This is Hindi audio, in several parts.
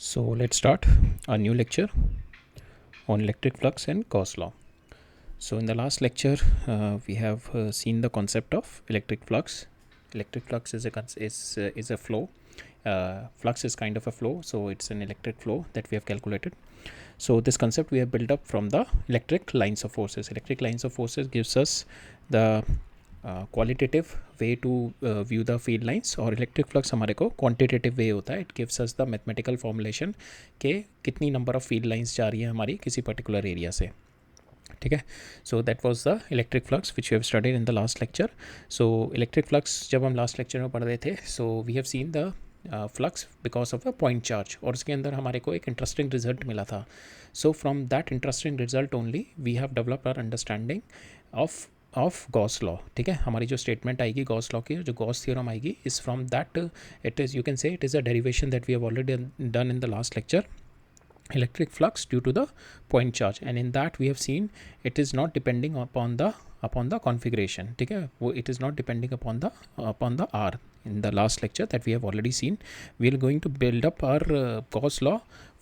So let's start a new lecture on electric flux and Gauss law. So in the last lecture, we have seen the concept of electric flux. Electric flux is a flow. Flux is kind of a flow, so it's an electric flow that we have calculated. So this concept we have built up from the electric lines of forces. Electric lines of forces gives us the qualitative way to view the field lines, और इलेक्ट्रिक फ्लक्स हमारे को क्वांटिटेटिव वे होता है. It gives us the mathematical formulation के कितनी नंबर ऑफ फील्ड लाइंस जा रही है हमारी किसी पर्टिकुलर एरिया से. ठीक है. So that was the electric flux which we have studied in the last lecture. So electric flux जब हम लास्ट लेक्चर में पढ़ रहे थे, so we have seen the flux because of the point charge, और उसके अंदर हमारे को एक इंटरेस्टिंग रिजल्ट मिला था. So from that interesting result only we have developed our understanding of Gauss law. ठीक है. हमारी जो स्टेटमेंट आएगी गॉस लॉ की, जो गॉस थ्योरम आएगी, is from that it is, you can say it is a derivation that we have already done in the last lecture. Electric flux due to the point charge, and in that we have seen it is not depending upon the configuration. ठीक है. वो it is not depending upon the R. In the last lecture that we have already seen, we are going to build up our Gauss law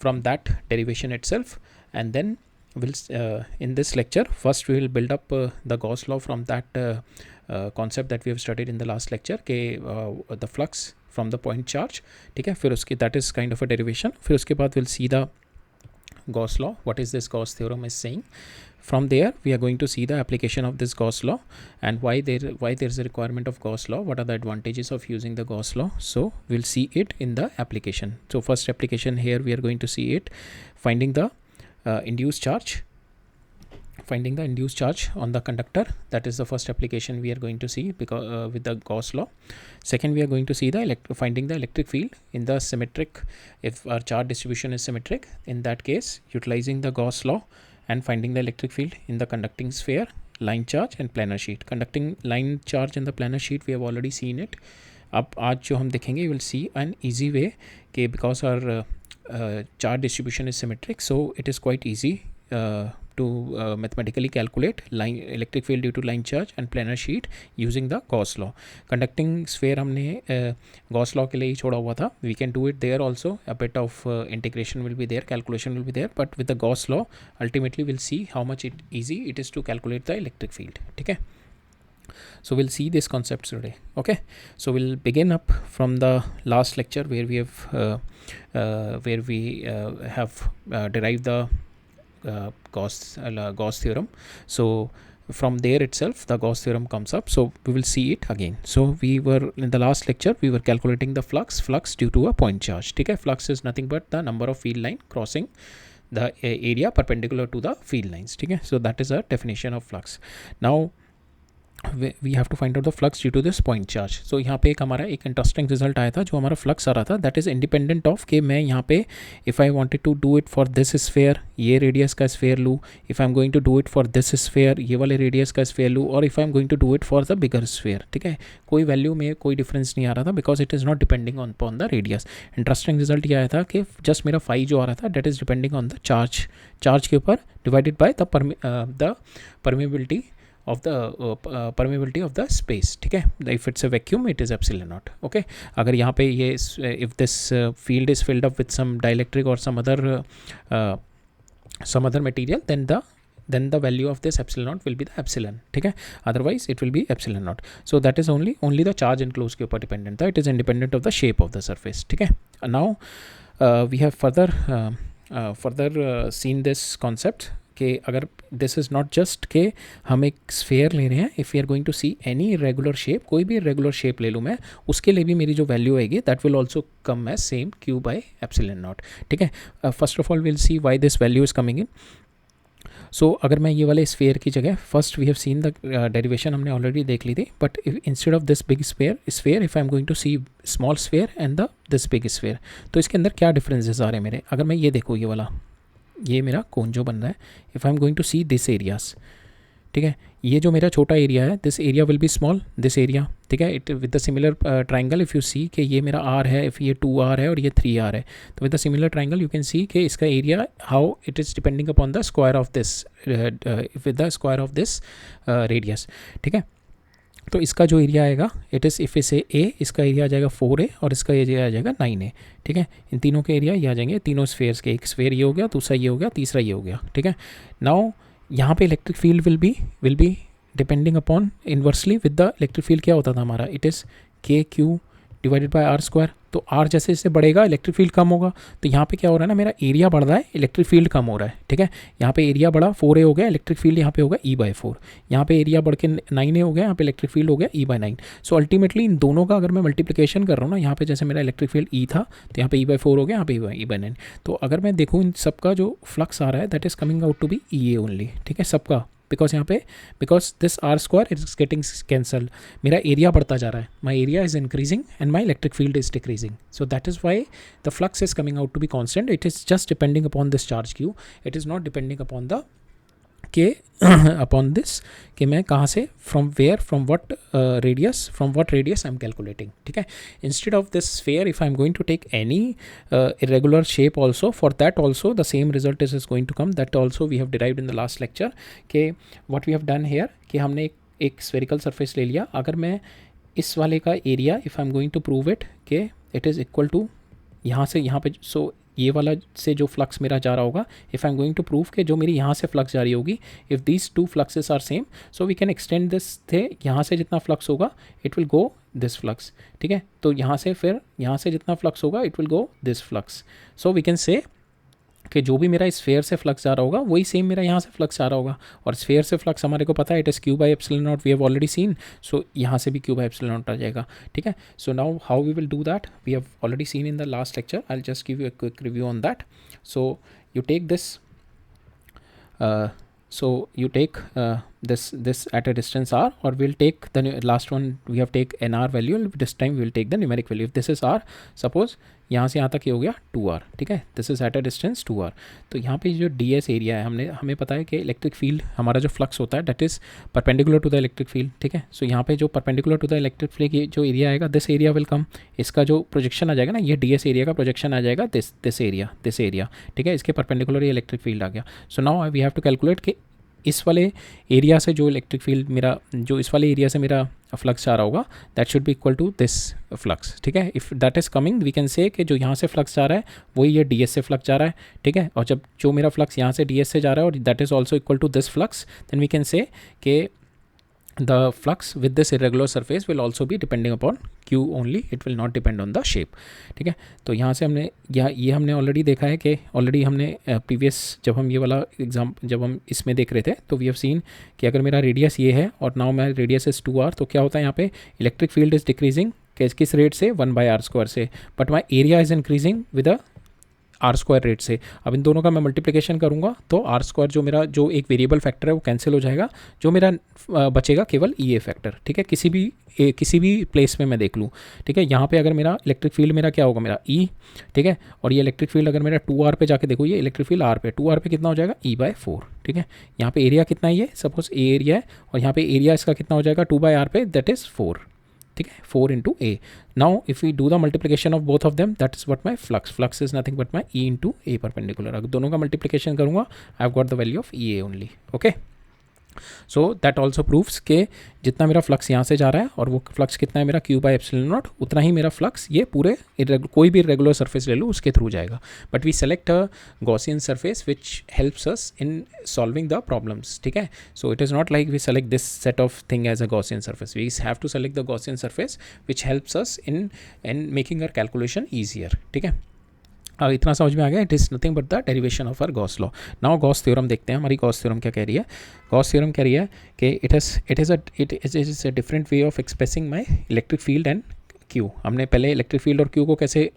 from that derivation itself, and then we'll in this lecture first we will build up the Gauss law from that concept that we have studied in the last lecture के the flux from the point charge. ठीक है. फिर उसकी that is kind of a derivation. फिर उसके बाद we'll see the Gauss law, what is this Gauss theorem is saying. From there we are going to see the application of this Gauss law and why there is a requirement of Gauss law, what are the advantages of using the Gauss law. So we'll see it in the application. So first application here we are going to see it finding the induced charge on the conductor. That is the first application we are going to see because with the Gauss law. Second, we are going to see the finding the electric field in the symmetric, if our charge distribution is symmetric, in that case utilizing the Gauss law and finding the electric field in the conducting sphere, line charge and planar sheet. Conducting line charge in the planar sheet we have already seen it. अब आज जो हम देखेंगे you will see an easy way कि because our charge distribution is symmetric, so it is quite easy to mathematically calculate line electric field due to line charge and planar sheet using the Gauss law. Conducting sphere हमने Gauss law के लिए ही छोड़ा हुआ था. We can do it there also. A bit of integration will be there, calculation will be there, but with the Gauss law ultimately we'll see how much easy it is to calculate the electric field. ठीक है. So we'll see these concepts today. Okay. So we'll begin up from the last lecture where we have derived the Gauss theorem. So from there itself the Gauss theorem comes up, so we will see it again. So we were in the last lecture we were calculating the flux due to a point charge. ठीक है. Flux is nothing but the number of field line crossing the area perpendicular to the field lines. ठीक है. So that is a definition of flux. Now we have to find out the flux due to this point charge. So यहाँ पे एक हमारा एक इंटरेस्टिंग रिजल्ट आया था, जो हमारा फ्लक्स आ रहा था दैट इज़ इंडिपेंडेंट ऑफ कि मैं यहाँ पे if I wanted to do it for this sphere, ये रेडियस का स्फेयर लूँ, if I am going to do it for this sphere, ये वाले रेडियस का स्फेयर लूँ, और if I am going to do it for the bigger sphere. ठीक है. कोई वैल्यू में कोई डिफरेंस नहीं आ रहा था because it is not depending on the radius. Interesting result ये आया था कि जस्ट मेरा फाई जो आ रहा था that is depending on the charge के ऊपर divided by the permeability of the permeability of the space. ठीक है. If it's a vacuum it is epsilon naught. Okay. अगर यहाँ पे ये if this field is filled up with some dielectric or some other material, then the value of this epsilon naught will be the epsilon. ठीक है. Otherwise it will be epsilon naught. So that is only the charge enclosed के ऊपर dependent था. It is independent of the shape of the surface. ठीक है. Now we have further seen this concept कि अगर दिस इज़ नॉट जस्ट के हम एक स्फेयर ले रहे हैं, if you are going to see any regular shape, कोई भी रेगुलर शेप ले लूँ मैं, उसके लिए भी मेरी जो वैल्यू आएगी that will also come as same Q by epsilon naught. ठीक है. First of all will see why this value is coming in. So अगर मैं ये वाले स्फेयर की जगह first we have seen the derivation हमने ऑलरेडी देख ली थी, but instead of this big sphere if I am going to see small sphere and the this big sphere, तो इसके अंदर क्या डिफरेंसेस आ रहे हैं मेरे. अगर मैं ये देखूँ, ये वाला ये मेरा कोन जो बन रहा है, if I am going to see this areas. ठीक है. ये जो मेरा छोटा एरिया है, this area will be small, this area. ठीक है. It with the similar triangle if you see कि ये मेरा आर है, इफ़ ये 2r है और ये 3r है, तो with the similar triangle you can सी कि इसका area how it is depending upon the square of this with the square of this radius. ठीक है. तो इसका जो एरिया आएगा इट इज़ इफ इसे ए, इसका एरिया आ जाएगा 4A और इसका एरिया आ जाएगा 9A, ठीक है। इन तीनों के एरिया ये आ जाएंगे, तीनों स्फेयर्स के, एक स्फेयर ये हो गया, दूसरा ये हो गया, तीसरा ये हो गया, ठीक है। नाउ यहाँ पे electric field will be depending upon inversely with the electric field क्या होता था हमारा, it is KQ divided by R square. तो R जैसे जैसे बढ़ेगा इलेक्ट्रिक फील्ड कम होगा, तो यहाँ पे क्या हो रहा है ना, मेरा एरिया बढ़ रहा है, इलेक्ट्रिक फील्ड कम हो रहा है, ठीक है। यहाँ पे एरिया बढ़ा 4A हो गया, इलेक्ट्रिक फील्ड यहाँ पे होगा E/4। यहाँ पे एरिया बढ़ के 9A हो गया, यहाँ पे इलेक्ट्रिक फील्ड हो गया E/9। सो अल्टीमेटली इन दोनों का अगर मैं मल्टीप्लिकेशन कर रहा हूँ ना, यहाँ पे जैसे मेरा इलेक्ट्रिक फील्ड E था तो यहाँ पे E/4 हो गया, यहाँ पे E/9। तो अगर मैं देखूँ इन सबका जो फ्लक्स आ रहा है that is coming out to be EA only, ठीक है, सबका। बिकॉज यहाँ पे because this R square is getting cancel, मेरा एरिया बढ़ता जा रहा है, my area is increasing and my electric field is decreasing. So that is why the flux is coming out to be constant, it is just depending upon this charge Q, it is not depending upon the K upon this कि मैं कहाँ से from where from what radius I am calculating, ठीक है। Instead of this sphere if I am going to take any irregular shape also, for that also the same result is going to come, that also we have derived in the last lecture कि what we have done here कि हमने एक spherical surface ले लिया, अगर मैं इस वाले का area if I am going to prove it कि इट इज़ इक्वल टू यहाँ से यहाँ पे, सो ये वाला से जो फ्लक्स मेरा जा रहा होगा, if I am going to prove कि जो मेरी यहाँ से फ्लक्स जा रही होगी, if these two fluxes are same so we can extend this थे, यहाँ से जितना फ्लक्स होगा it will go this flux, ठीक है। तो यहाँ से फिर यहाँ से जितना फ्लक्स होगा it will go this flux. So we can say कि जो भी मेरा स्फेयर से फ्लक्स जा रहा होगा वही सेम मेरा यहाँ से फ्लक्स आ रहा होगा, और स्फेयर से फ्लक्स हमारे को पता है it is Q/ε0, we have already seen, so यहाँ से भी Q/ε0 आ जाएगा, ठीक है। So now how we will do that, we have already seen in the last lecture, I will just give you a quick review on that. So you take this this at a distance R, or we'll take the last one we have take an R value, this time we will take the numeric value. If this is R, suppose यहाँ से यहाँ तक ये हो गया 2R, ठीक है, this is at a distance 2R। तो यहाँ पे जो DS एरिया है, हमें पता है कि इलेक्ट्रिक फील्ड हमारा जो फ्लक्स होता है that is perpendicular to the electric field, ठीक है। सो यहाँ पे जो perpendicular to the electric field जो एरिया आएगा, दिस एरिया विल कम, इसका जो प्रोजेक्शन आ जाएगा ना, ये DS एरिया का प्रोजेक्शन आ जाएगा दिस एरिया, ठीक है, इसके परपेंडिकुलर ये इलेक्ट्रिक फील्ड आ गया। So now we have to calculate कि इस वाले एरिया से जो इलेक्ट्रिक फील्ड मेरा, जो इस वाले एरिया से मेरा फ्लक्स आ रहा होगा that should be equal to this flux, ठीक है। If that is coming we can say कि जो यहाँ से फ्लक्स जा रहा है वही ये DS से फ्लक्स जा रहा है, ठीक है। और जब जो मेरा फ्लक्स यहाँ से DS से जा रहा है और that is also equal to this flux, then we can say कि the flux with this irregular surface will also be depending upon Q only, it will not depend on the shape, ठीक है। तो यहाँ से हमने ये हमने ऑलरेडी देखा है कि ऑलरेडी हमने प्रीवियस जब हम ये वाला एग्जाम जब हम इसमें देख रहे थे तो वी हैव सीन कि अगर मेरा रेडियस ये है और नाउ मैं रेडियस इज 2R, तो क्या होता है यहाँ पे इलेक्ट्रिक फील्ड इज डिक्रीजिंग किस रेट से 1/R स्क्वायर से, but my area is increasing with a R square rate से। अब इन दोनों का मैं मल्टीप्लिकेशन करूँगा तो R स्क्वायर जो मेरा जो एक वेरिएबल फैक्टर है वो कैंसिल हो जाएगा, जो मेरा बचेगा केवल EA फैक्टर, ठीक है। किसी भी प्लेस में मैं देख लूँ, ठीक है। यहाँ पे अगर मेरा इलेक्ट्रिक फील्ड मेरा क्या होगा, मेरा E, ठीक है, और ये इलेक्ट्रिक फील्ड अगर मेरा 2R पे जाके देखो, ये इलेक्ट्रिक फील्ड R पे 2R पे कितना हो जाएगा E/4, ठीक है। यहाँ पे एरिया कितना है, ये सपोज A एरिया है, और यहाँ पे एरिया इसका कितना हो जाएगा 2/R पे, दैट इज़ 4, ठीक है, 4 into A. Now if we do the multiplication of both of them, that is what my flux is nothing but my E into A perpendicular. अगर दोनों का मल्टीप्लिकेशन करूँगा I have got the value of EA only, okay. So that also proves के जितना मेरा फ्लक्स यहाँ से जा रहा है और वो फ्लक्स कितना है मेरा Q/ε0, उतना ही मेरा फ्लक्स ये पूरे कोई भी रेगुलर सरफेस ले लो उसके थ्रू जाएगा। But we select a Gaussian surface which helps us in solving the problems, ठीक है। So it is not like we select this set of thing as a Gaussian surface, we have to select the Gaussian surface which helps us in making our calculation easier, ठीक है। इतना समझ में आ गया, it is nothing but the derivation of our Gauss law. Now Gauss theorem देखते हैं, हमारी गॉस थ्योरम क्या कह रही है। गॉस थ्योरम कह रही है कि it is a different way of expressing my electric field and Q. हमने पहले इलेक्ट्रिक फील्ड और क्यू को कैसे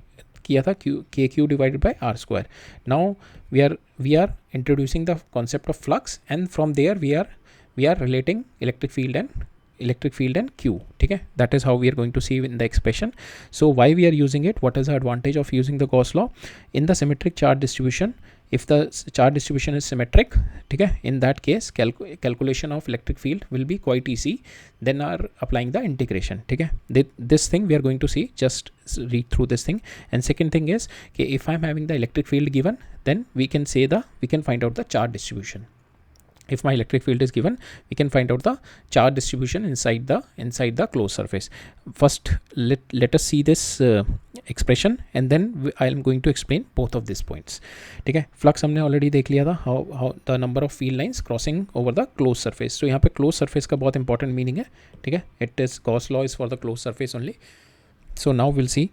किया था, KQ divided by R square. Now we are introducing the concept of flux and from there we are relating electric field and Q, ठीक है। That is how we are going to see in the expression. So why we are using it, what is the advantage of using the Gauss law in the symmetric charge distribution. if the charge distribution is symmetric, ठीक है, in that case calculation of electric field will be quite easy then are applying the integration, ठीक है। This thing we are going to see, just read through this thing. And second thing is if I'm having the electric field given, then we can find out the charge distribution. if my electric field is given, we can find out the charge distribution inside the closed surface. First let us see this expression and then I am going to explain both of these points. ठीक है, फ्लक्स हमने ऑलरेडी देख लिया था, how the number of field lines crossing over the closed surface. तो यहाँ पे closed surface का बहुत इंपॉर्टेंट मीनिंग है. ठीक है, it is Gauss law is for the closed surface only. So now we'll see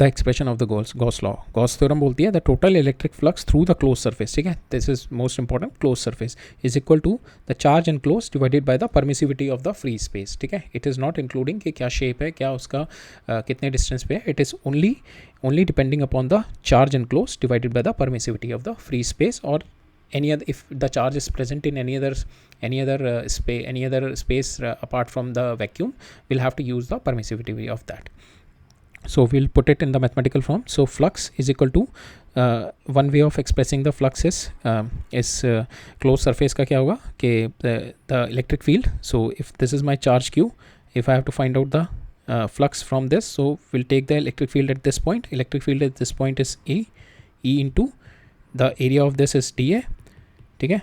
the expression of the Gauss law. Gauss theorem बोलती है the total electric flux through the closed surface. ठीक है, this is most important, closed surface is equal to the charge enclosed divided by the permissivity of the free space. ठीक है, it is not including कि क्या shape है, क्या उसका कितने distance पे है. It is only depending upon the charge enclosed divided by the permissivity of the free space, or any other, if the charge is present in any other space apart from the vacuum, we'll have to use the permissivity of that. So we'll put it in the mathematical form. So flux is equal to one way of expressing the flux is closed surface का क्या होगा कि the electric field. So if this is my charge q, if I have to find out the flux from this, so we'll take the electric field at this point. Electric field at this point is E into the area of this is dA. ठीक है,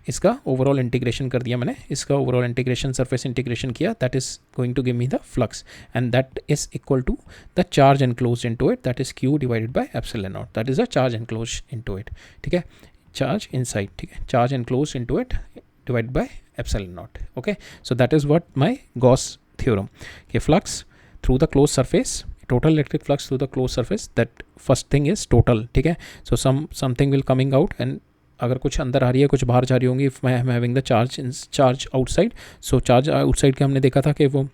इसका ओवरऑल इंटीग्रेशन कर दिया मैंने, इसका ओवरऑल इंटीग्रेशन सरफेस इंटीग्रेशन किया, that is going to give me the flux and that is equal to the charge enclosed into it, that is q divided by epsilon naught, that is a charge enclosed into it. ठीक है, चार्ज इनसाइड. ठीक है, charge enclosed into it divided by epsilon naught. Okay, so that is what my Gauss theorem कि flux through the close surface, total electric flux through the closed surface, that first thing is total. ठीक है, so something will coming out and अगर कुछ अंदर आ रही है कुछ बाहर जा रही होंगी, if I am having the charge outside, so charge outside के हमने देखा था कि वो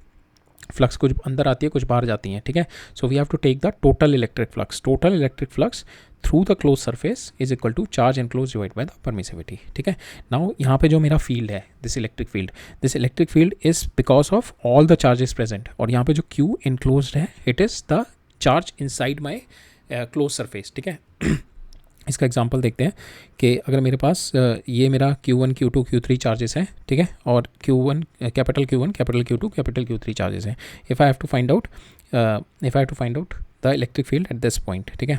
फ्लक्स कुछ अंदर आती है कुछ बाहर जाती हैं. ठीक है, so we have to take the total electric flux through the close surface is equal to charge enclose divide by the permittivity. ठीक है, नाउ यहाँ पे जो मेरा फील्ड है, this electric field is because of all the charges present, और यहाँ पे जो क्यू एनक्लोज्ड है, it is the charge inside my close surface. ठीक है, इसका एग्जांपल देखते हैं कि अगर मेरे पास ये मेरा Q1, Q2, Q3 चार्जेस हैं. ठीक है, और Q1, capital Q1, capital Q2, capital Q3 charges हैं. If I have to find out the electric field at this point. ठीक है,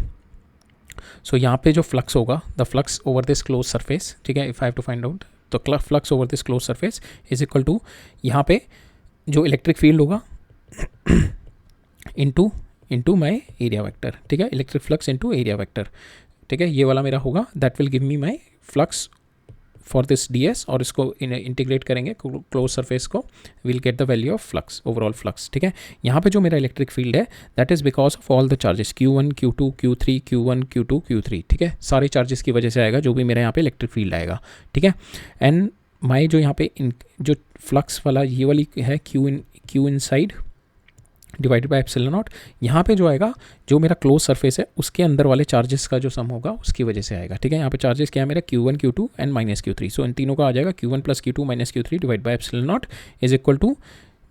सो यहाँ पे जो फ्लक्स होगा, the flux over this close surface. ठीक है, if I have to find out the flux over this close surface is equal to यहाँ पे जो इलेक्ट्रिक फील्ड होगा इनटू माय एरिया वेक्टर. ठीक है, electric flux into area vector. ठीक है, ये वाला मेरा होगा, that will give me my flux for this ds, और इसको इंटीग्रेट करेंगे क्लोज सरफेस को, will get the value of flux, overall flux. ठीक है, यहाँ पे जो मेरा इलेक्ट्रिक फील्ड है, that is because of all the charges Q1, Q2, Q3, Q1, Q2, Q3. ठीक है, सारे चार्जेस की वजह से आएगा जो भी मेरे यहाँ पे इलेक्ट्रिक फील्ड आएगा. ठीक है, एंड माई जो यहाँ पे जो फ्लक्स वाला ये वाली है Q inside divided by epsilon not, यहाँ पे जो आएगा, जो मेरा क्लोज सरफेस है उसके अंदर वाले चार्जेस का जो सम होगा उसकी वजह से आएगा. ठीक है, यहाँ पे चार्जेस क्या है मेरा Q1, Q2 and minus Q3. सो इन तीनों का आ जाएगा Q1 plus Q2 minus Q3 divide by epsilon not is equal to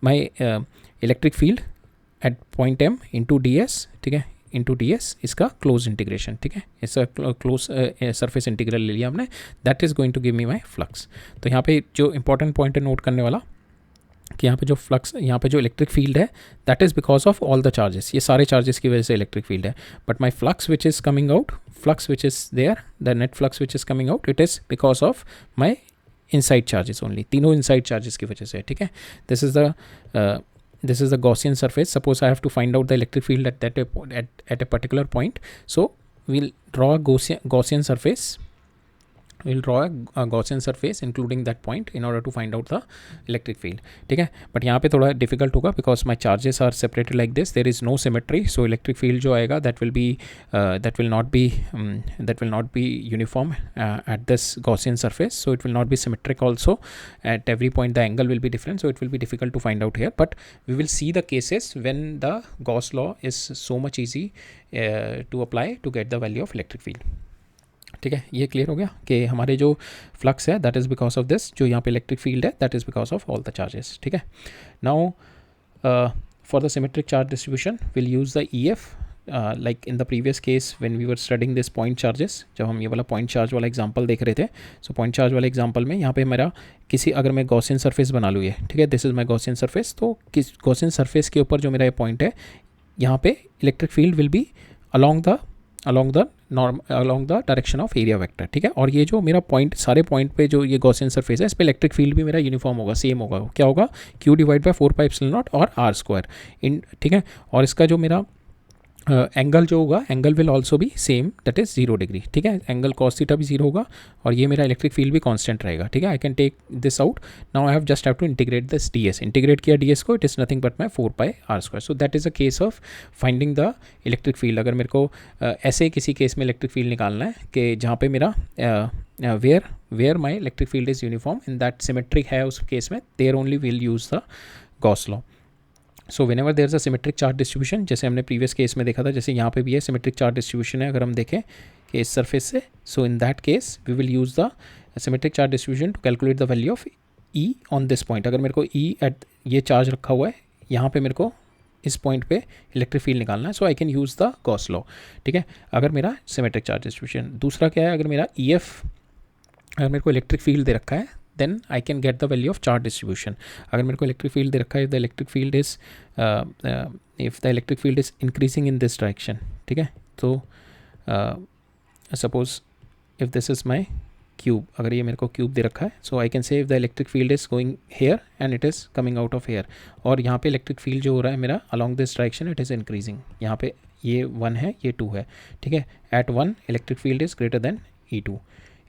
my electric field at point M into ds. ठीक है, इंटू ds, इसका क्लोज इंटीग्रेशन. ठीक है, इसका क्लोज सरफेस इंटीग्रल ले लिया हमने, that is going to give me my flux. तो यहाँ पे जो इंपॉर्टेंट पॉइंट है नोट करने वाला कि यहाँ पे जो फ्लक्स, यहाँ पे जो इलेक्ट्रिक फील्ड है, that is because of all the charges, ये सारे चार्जेस की वजह से इलेक्ट्रिक फील्ड है. But my flux which is coming out, flux which is there, the net flux which is coming out, it is because of my inside charges only, तीनों इनसाइड चार्जेस की वजह से. ठीक है, this is the Gaussian surface. Suppose I have to find out the electric field at a particular point. So we'll draw a Gaussian surface. We'll draw a Gaussian surface including that point in order to find out the electric field. ठीक है, बट यहाँ पे थोड़ा डिफिकल्ट होगा because my charges are separated like this. There is no symmetry. So electric field जो आएगा that will not be uniform at this Gaussian surface. So it will not be symmetric also. At every point the angle will be different. So it will be difficult to find out here. But we will see the cases when the Gauss law is so much easy to apply to get the value of electric field. ठीक है, ये क्लियर हो गया कि हमारे जो फ्लक्स है that is because of this, जो यहाँ पे इलेक्ट्रिक फील्ड है that is because of all the charges. ठीक है, now for the symmetric charge distribution will use the EF like in the previous case when we were studying this point charges. जब हम ये वाला पॉइंट चार्ज वाला एग्जांपल देख रहे थे, सो पॉइंट चार्ज वाले एग्जांपल में यहाँ पे मेरा अगर मैं गॉसियन सरफेस बना लूँ, ये ठीक है, this is my Gaussian surface. तो गॉसियन सरफेस के ऊपर जो मेरा ये पॉइंट है, यहाँ पे electric field will B along along the direction of area vector, ठीक है। और ये जो मेरा पॉइंट, सारे पॉइंट पे जो ये गॉसियन सरफेस है, इस पे इलेक्ट्रिक फील्ड भी मेरा यूनिफॉर्म होगा, सेम होगा। क्या होगा, Q डिवाइड बाय 4πε0 और R स्क्वायर इन, ठीक है। और इसका जो मेरा एंगल जो होगा, एंगल विल ऑल्सो भी सेम, दैट इज 0 डिग्री, ठीक है। एंगल कॉस थीटा भी 0 होगा और ये मेरा इलेक्ट्रिक फील्ड भी कांस्टेंट रहेगा, ठीक है। I can take this out now, I have just have to integrate this ds, integrate किया ds को, it is nothing but my 4πr square. So that is a case of finding the electric field. अगर मेरे को ऐसे किसी केस में इलेक्ट्रिक फील्ड निकालना है कि जहाँ पे मेरा where my electric field is uniform, in that symmetric है उस केस में, there only will use the Gauss law. So whenever there is a symmetric charge distribution, जैसे हमने प्रीवियस केस में देखा था, जैसे यहाँ पे भी है सिमेट्रिक चार्ज डिस्ट्रीब्यूशन है, अगर हम देखें कि इस सरफेस से, so in that case we will use the symmetric charge distribution to calculate the value of E on this point. अगर मेरे को E एट ये चार्ज रखा हुआ है, यहाँ पे मेरे को इस पॉइंट पे इलेक्ट्रिक फील्ड निकालना है, so I can use the Gauss law, ठीक है। अगर मेरा सिमेट्रिक चार्ज डिस्ट्रीब्यूशन, दूसरा क्या है, अगर मेरा EF, अगर मेरे को इलेक्ट्रिक फील्ड दे रखा है, then I can get the value of charge distribution. अगर मेरे को इलेक्ट्रिक फील्ड दे रखा है, if the electric field is increasing in this direction, ठीक है। तो suppose if this is my cube, अगर ये मेरे को क्यूब दे रखा है, so I can say if the electric field is going here and it is coming out of here, और यहाँ पे इलेक्ट्रिक फील्ड जो हो रहा है मेरा along this direction it is increasing, यहाँ पे ये 1 है, ये 2 है, ठीक है। at 1 electric field is greater than E2,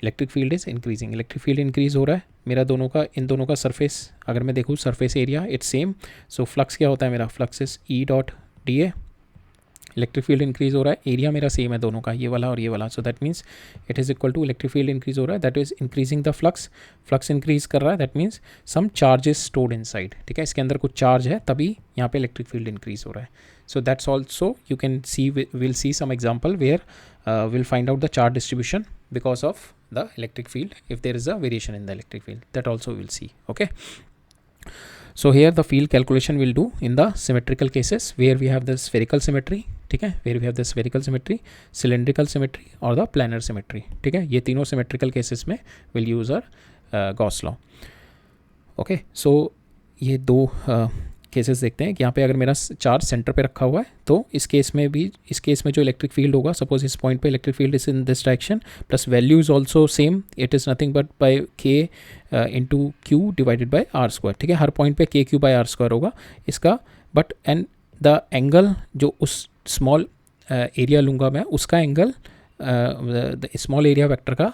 electric field is increasing, electric field increase हो रहा है मेरा, दोनों का, इन दोनों का सरफेस, अगर मैं देखूँ surface area it's same, so flux क्या होता है मेरा, flux is E dot dA, electric field increase हो रहा है, एरिया मेरा सेम है दोनों का, ये वाला और ये वाला, so that means it is equal to electric field increase हो रहा है, that is increasing the flux, flux increase कर रहा है, that means some charge is stored inside, ठीक है। इसके अंदर कुछ चार्ज है, तभी यहाँ पे इलेक्ट्रिक फील्ड इंक्रीज हो रहा है। So that's also you can see, will see some example where will find out the charge distribution because of the electric field, if there is a variation in the electric field, that also we'll see, okay। So here the field calculation we'll do in the symmetrical cases where we have the spherical symmetry, ठीक है, where we have the spherical symmetry, cylindrical symmetry और the planar symmetry, ठीक है। ये तीनों symmetrical cases में we'll use our Gauss law, okay। So ये दो केसेस देखते हैं कि यहाँ पे अगर मेरा चार्ज सेंटर पे रखा हुआ है, तो इस केस में भी, इस केस में जो इलेक्ट्रिक फील्ड होगा, सपोज इस पॉइंट पे electric field is in this direction, plus value is also same, it is nothing but by K into Q divided by R square, ठीक है। हर पॉइंट पे KQ बाई R स्क्वायर होगा इसका, बट एंड द एंगल जो उस स्मॉल एरिया लूँगा मैं, उसका एंगल स्मॉल एरिया वेक्टर का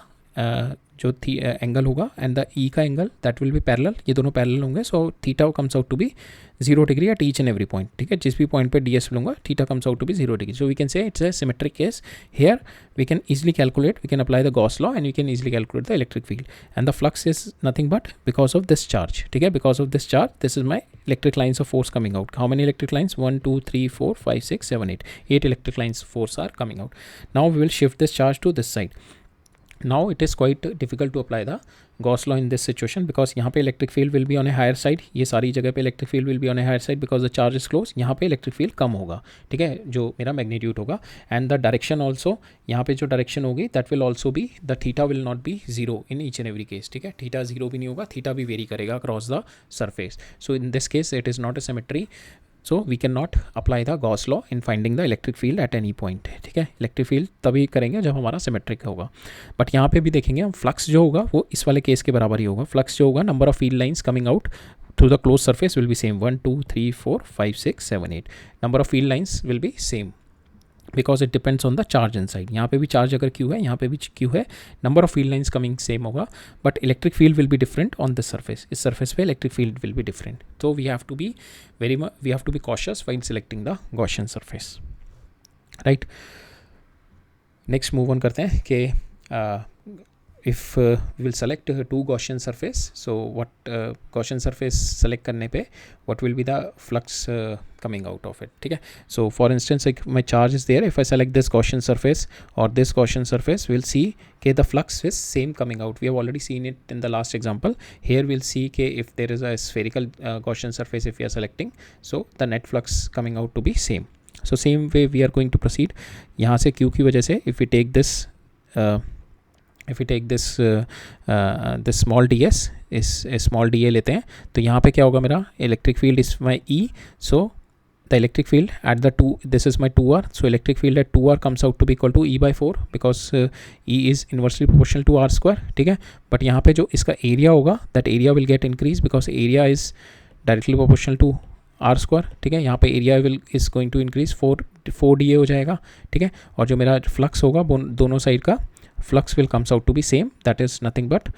जो एंगल होगा एंड द E का angle that will be parallel, ये दोनों पैरेलल होंगे, so theta comes out to be 0 degree at each and every point, ठीक है। जिस भी पॉइंट पे ds लूँगा, theta comes out to be 0 degree, so we can say it's a symmetric case. Here we can easily calculate, we can apply the Gauss law and we can easily calculate the electric field, and the flux is nothing but because of this charge, ठीक है। Because of this charge this is my electric lines of force coming out. How many electric lines, 1 2 3 4 5 6 7 8 electric lines force are coming out. Now we will shift this charge to this side. Now it is quite difficult to apply the Gauss law in this situation because यहाँ पे electric field will be on a higher side, ये सारी जगह पे electric field will be on a higher side because the charge is close, यहाँ पे electric field कम होगा, ठीक है, जो मेरा magnitude होगा, and the direction also, यहाँ पे जो direction होगी that will also be, the theta will not be 0 in each and every case, ठीक है। theta 0 भी नहीं होगा, theta भी vary करेगा across the surface, so in this case it is not a symmetry, so we cannot apply the Gauss law in finding the electric field at any point, ठीक है। इलेक्ट्रिक फील्ड तभी करेंगे जब हमारा सिमेट्रिक होगा, बट यहाँ पे भी देखेंगे हम, फ्लक्स जो होगा वो इस वाले केस के बराबर ही होगा। फ्लक्स जो होगा, number of field lines coming out through the close surface will be same, 1 2 3 4 5 6 7 8, number of field lines will be same because it depends on the charge in side. यहाँ पे भी चार्ज अगर Q है, यहाँ पे भी Q है, number of field lines coming same होगा, but electric field will be different on this surface, इस सरफेस पे electric field will be different, तो we have to be cautious while selecting the Gaussian surface, right. Next move on करते हैं कि if we will select two Gaussian surface, so what Gaussian surface select करने पे what will be the flux coming out of it, ठीक है। So for instance like my charge is there, if I select this Gaussian surface or this Gaussian surface, we'll see कि the flux is same coming out. We have already seen it in the last example. Here we'll see कि if there is a spherical Gaussian surface if we are selecting, so the net flux coming out to be same. So same way we are going to proceed. यहाँ से Q की वजह से if we take this this small ds, इस small da लेते हैं, तो यहाँ पे क्या होगा, मेरा electric field is my E, so the electric field at the 2, this is my 2r, so electric field at 2r comes out to be equal to E by 4 because E is inversely proportional to r square, ठीक है. बट यहाँ पे जो इसका एरिया होगा, that area will get increase because area is directly proportional to R square, ठीक है. यहाँ पे area will is going to increase 4 DA हो जाएगा, ठीक है. और जो मेरा फ्लक्स होगा दोनों साइड का flux will comes out to be same, that is nothing but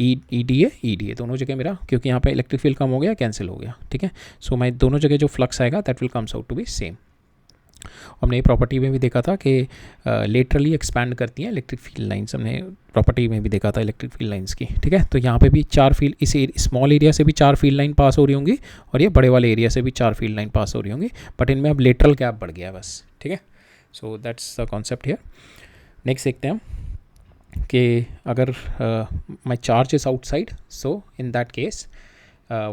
E D A दोनों जगह मेरा, क्योंकि यहाँ पे इलेक्ट्रिक फील्ड कम हो गया, कैंसिल हो गया, ठीक है. सो मैं दोनों जगह जो फ्लक्स आएगा that will comes out to be same. हमने प्रॉपर्टी में भी देखा था कि लेटरली एक्सपैंड करती हैं इलेक्ट्रिक फील्ड लाइंस, हमने प्रॉपर्टी में भी देखा था इलेक्ट्रिक फील्ड लाइंस की, ठीक है. तो यहाँ पे भी 4 फील्ड, इस स्मॉल एरिया से भी 4 फील्ड लाइन पास हो रही होंगी और ये बड़े वाले एरिया से भी 4 फील्ड लाइन पास हो रही होंगी, बट इनमें अब लेटरल गैप बढ़ गया बस, ठीक है. So that's the concept here. Next देखते हैं हम कि अगर my charge is outside, so in that case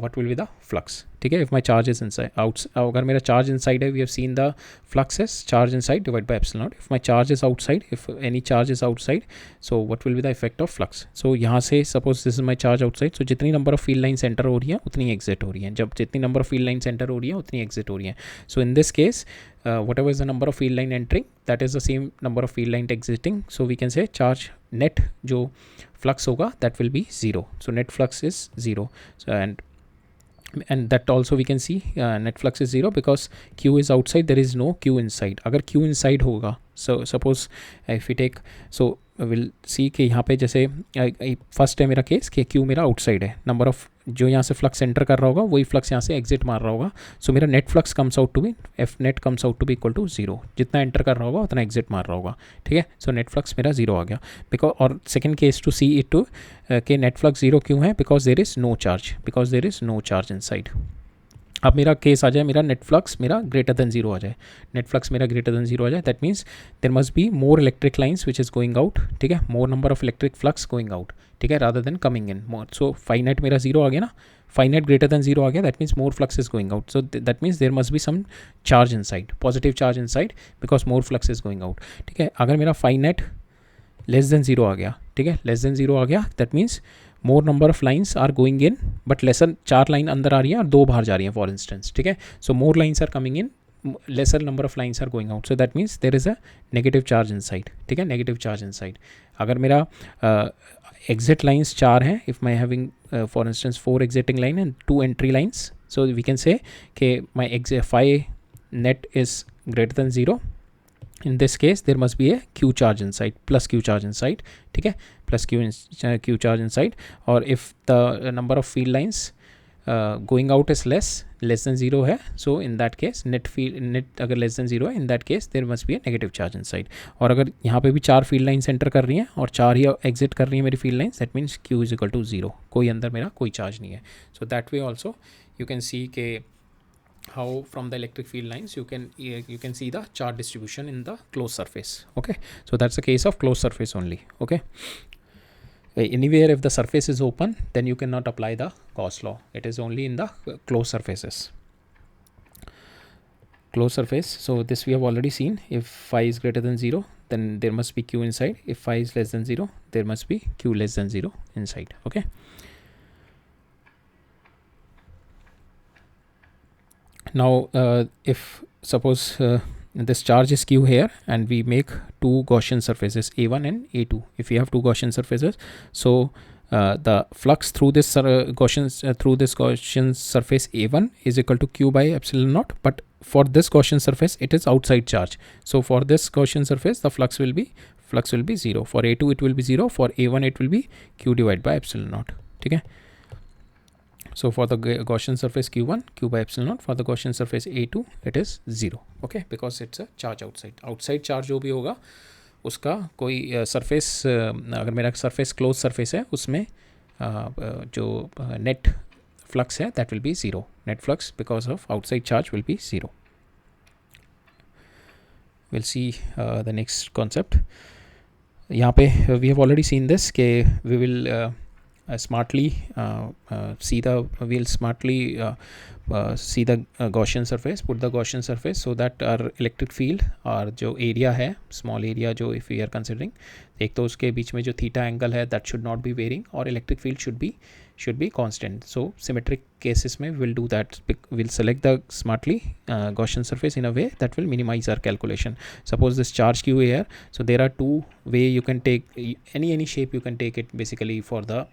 what will be the flux, ठीक है. if my charge is inside अगर मेरा चार्ज इनसाइड है, we have seen the flux is charge inside divided by epsilon naught. if my charge is outside, if any charge is outside, so what will be the effect of flux. so यहाँ से suppose this is my charge outside, so जितनी number of field lines enter हो रही हैं उतनी exit हो रही हैं, जब जितनी number of field lines enter हो रही हैं उतनी exit हो रही हैं. so in this case whatever is the number of field line entering, that is the same number of field line exiting, so we can say charge net जो flux होगा that will be 0. so net flux is 0. so and that also we can see net flux is 0 because q is outside, there is no q inside. अगर q inside होगा, so suppose if we take, so we'll see कि यहाँ पे जैसे फर्स्ट है मेरा केस कि q मेरा आउटसाइड है, नंबर ऑफ जो यहाँ से फ्लक्स एंटर कर रहा होगा वही फ्लक्स यहाँ से एग्जिट मार रहा होगा. सो मेरा net flux comes out to be F net comes out to be equal to 0. जितना एंटर कर रहा होगा उतना एग्जिट मार रहा होगा, ठीक है. सो नेट फ्लक्स मेरा 0 आ गया बिकॉज, और second case to see it too कि नेट फ्लक्स 0 क्यों है, because there is no charge inside. अब मेरा केस आ जाए, मेरा नेट फ्लक्स मेरा ग्रेटर देन 0 आ जाए, नेट फ्लक्स मेरा ग्रेटर देन 0 आ जाए, that means there must be more electric lines which is going out, ठीक है. More number of electric flux going out, ठीक है, rather than coming in more. So finite मेरा 0 आ गया ना, फाइनाइट ग्रेटर देन 0 आ गया, that means more flux is going out. So that means there must be some charge inside, positive charge inside, because more flux is going out, ठीक है. अगर मेरा फाइनाइट लेस देन 0 आ गया, ठीक है, लेस देन 0 आ गया, that means more number of lines are going in, but lesser 4 line अंदर आ रही है और 2 बाहर जा रही हैं फॉर इंस्टेंस, ठीक है. So more lines are coming in, lesser number of lines are going out, so that means there is a negative charge inside, ठीक है, negative charge inside. अगर मेरा exit lines 4 हैं, if my having for instance 4 exiting line and 2 entry lines, so we can say कि my phi net is greater than 0. in this case there must be a q charge inside, plus q charge inside, ठीक है, plus q charge inside. or if the number of field lines going out is less than 0 है, so in that case net अगर less than 0 है, in that case there must be a negative charge inside. और अगर यहाँ पे भी 4 field lines enter कर रही हैं और 4 ही exit कर रही हैं मेरी field lines, that means q is equal to 0, कोई अंदर मेरा कोई charge नहीं है. so that way also you can see के how from the electric field lines you can see the charge distribution in the closed surface. okay, so that's the case of closed surface only. okay, anywhere if the surface is open, then you cannot apply the Gauss law. It is only in the closed surfaces. Closed surface, so this we have already seen. If phi is greater than 0, then there must be q inside. If phi is less than 0, there must be q less than 0 inside. okay, now if suppose this charge is q here and we make 2 Gaussian surfaces A1 and A2. if we have 2 Gaussian surfaces, so the flux through this Gaussian surface A1 is equal to q by epsilon naught, but for this Gaussian surface it is outside charge, so for this Gaussian surface the flux will be 0. for A2 it will be 0, for A1 it will be q divided by epsilon naught. okay, so for the Gaussian surface q1 q by epsilon naught, for the Gaussian surface A2 it is 0. okay, because it's a charge outside charge जो भी होगा उसका कोई सरफेस, अगर मेरा सरफेस क्लोज सरफेस है उसमें जो नेट फ्लक्स है that will be 0, net flux because of outside charge will be 0. Will see the next concept. यहाँ पे we have already seen this के we will smartly see the Gaussian surface, put the Gaussian surface, so that our electric field और जो area है, small area जो if we are considering, एक तो उसके बीच में जो theta angle है that should not be varying, और electric field should be constant. So symmetric cases में we'll do that. We'll select the smartly Gaussian surface in a way that will minimize our calculation. Suppose this charge q here, so there are two way you can take any shape, you can take it basically for the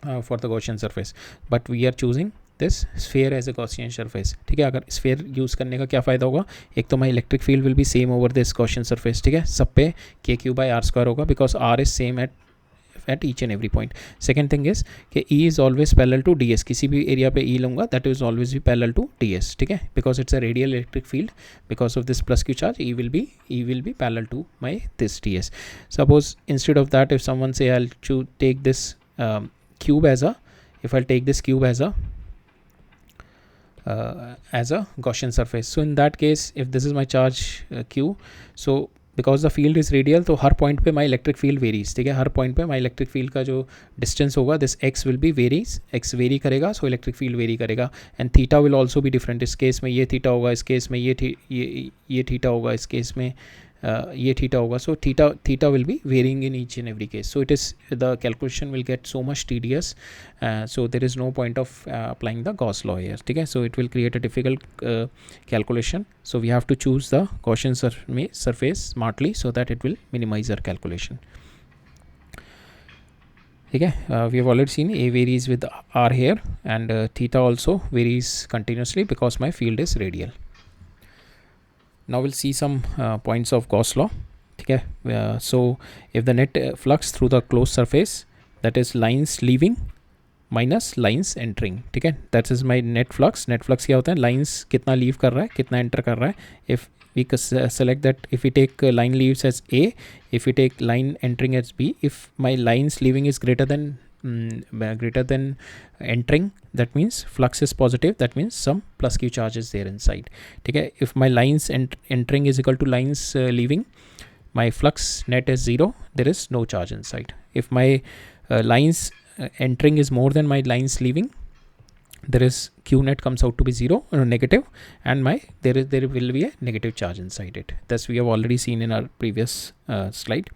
Gaussian surface, but we are choosing this sphere as a Gaussian surface. ठीक है, अगर sphere यूज़ करने का क्या फ़ायदा होगा, एक तो my electric field will be same over this Gaussian surface. ठीक है, सब पे kq/r² होगा because r is same at each and every point. Second thing is कि E is always parallel to ds. किसी भी एरिया पे E लूँगा that is always be parallel to ds. ठीक है, because it's a radial electric field, because of this plus q charge E will be parallel to my this ds. Suppose instead of that, if someone say I'll take this cube as a, if I'll take this cube as a Gaussian surface, so in that case if this is my charge q, so because the field is radial, तो हर point पे my electric field varies. ठीक है, हर point पे my electric field का जो distance होगा, this x will be varies, x vary करेगा, so electric field vary करेगा, and theta will also be different. इस केस में ये theta होगा, इस केस में ये theta होगा, इस केस में ये theta होगा, so theta will be varying in each and every case. So it is, the calculation will get so much tedious, so there is no point of applying the Gauss law here. ठीक है, so it will create a difficult calculation, so we have to choose the Gaussian surface smartly so that it will minimize our calculation. ठीक है, we have already seen A varies with r here, and theta also varies continuously because my field is radial. Now we'll see some points of Gauss law. Okay, so if the net flux through the closed surface, that is lines leaving minus lines entering. ठीक है, that is my net flux. Net flux क्या होता है, lines कितना leave कर रहा है, कितना enter कर रहा है. If we select that, if we take line leaves as A, if we take line entering as B, if my lines leaving is greater than entering, that means flux is positive, that means some plus q charge is there inside. ठीक है, if my lines entering is equal to lines leaving, my flux net is 0, there is no charge inside. If my lines entering is more than my lines leaving, there is q net comes out to be 0 or negative, and there will be a negative charge inside it. Thus we have already seen in our previous slide.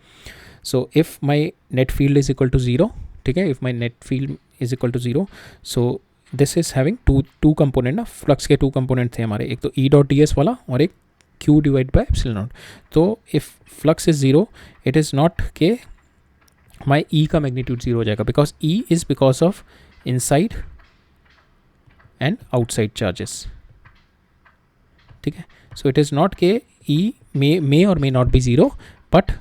So if my net field is equal to 0, ठीक है, if my net field is equal to 0, so this is having two component ना, flux के two component थे हमारे, एक तो E dot ds वाला और एक q divided by epsilon naught. तो if flux is 0, it is not के my E का magnitude 0 हो जाएगा, because E is because of inside and outside charges. ठीक है, so it is not के E may or may not be 0, but